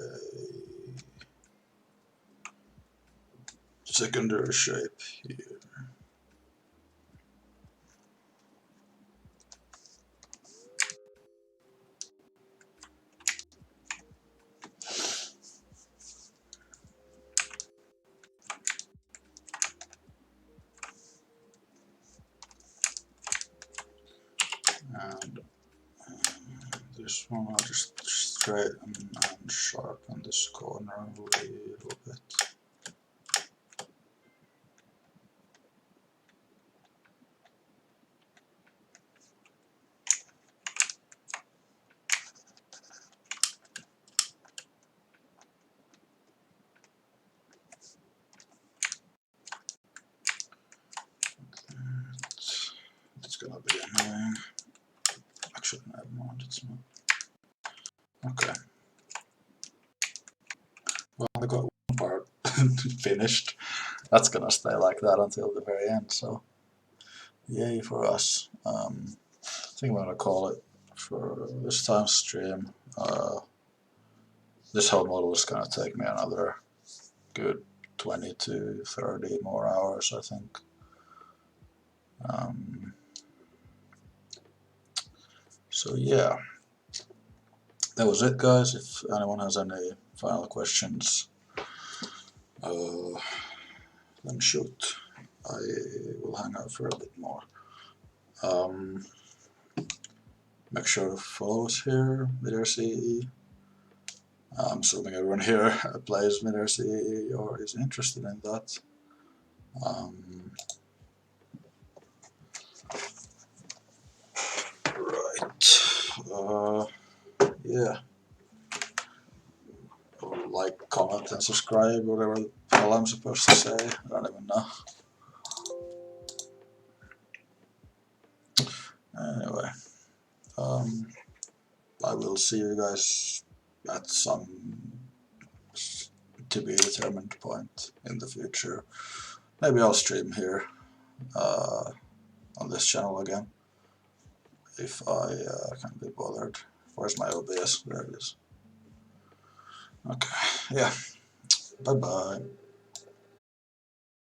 secondary shape here. And this one I'll just straighten and sharpen this corner a little bit. It's gonna be annoying. Actually, never mind, it's not. Okay. Well, I got one part finished. That's gonna stay like that until the very end, so yay for us. I think I'm gonna call it for this time's stream. This whole model is gonna take me another good 20 to 30 more hours, I think. So yeah, that was it, guys. If anyone has any final questions, then shoot. I will hang out for a bit more. Make sure to follow us here, Midair CE. I'm assuming everyone here plays Midair CE or is interested in that. Right. Yeah. Like, comment, and subscribe, whatever the hell I'm supposed to say. I don't even know. Anyway, I will see you guys at some to be determined point in the future. Maybe I'll stream here on this channel again if I can be bothered. Where's my OBS? There it is. Okay, yeah. Bye bye.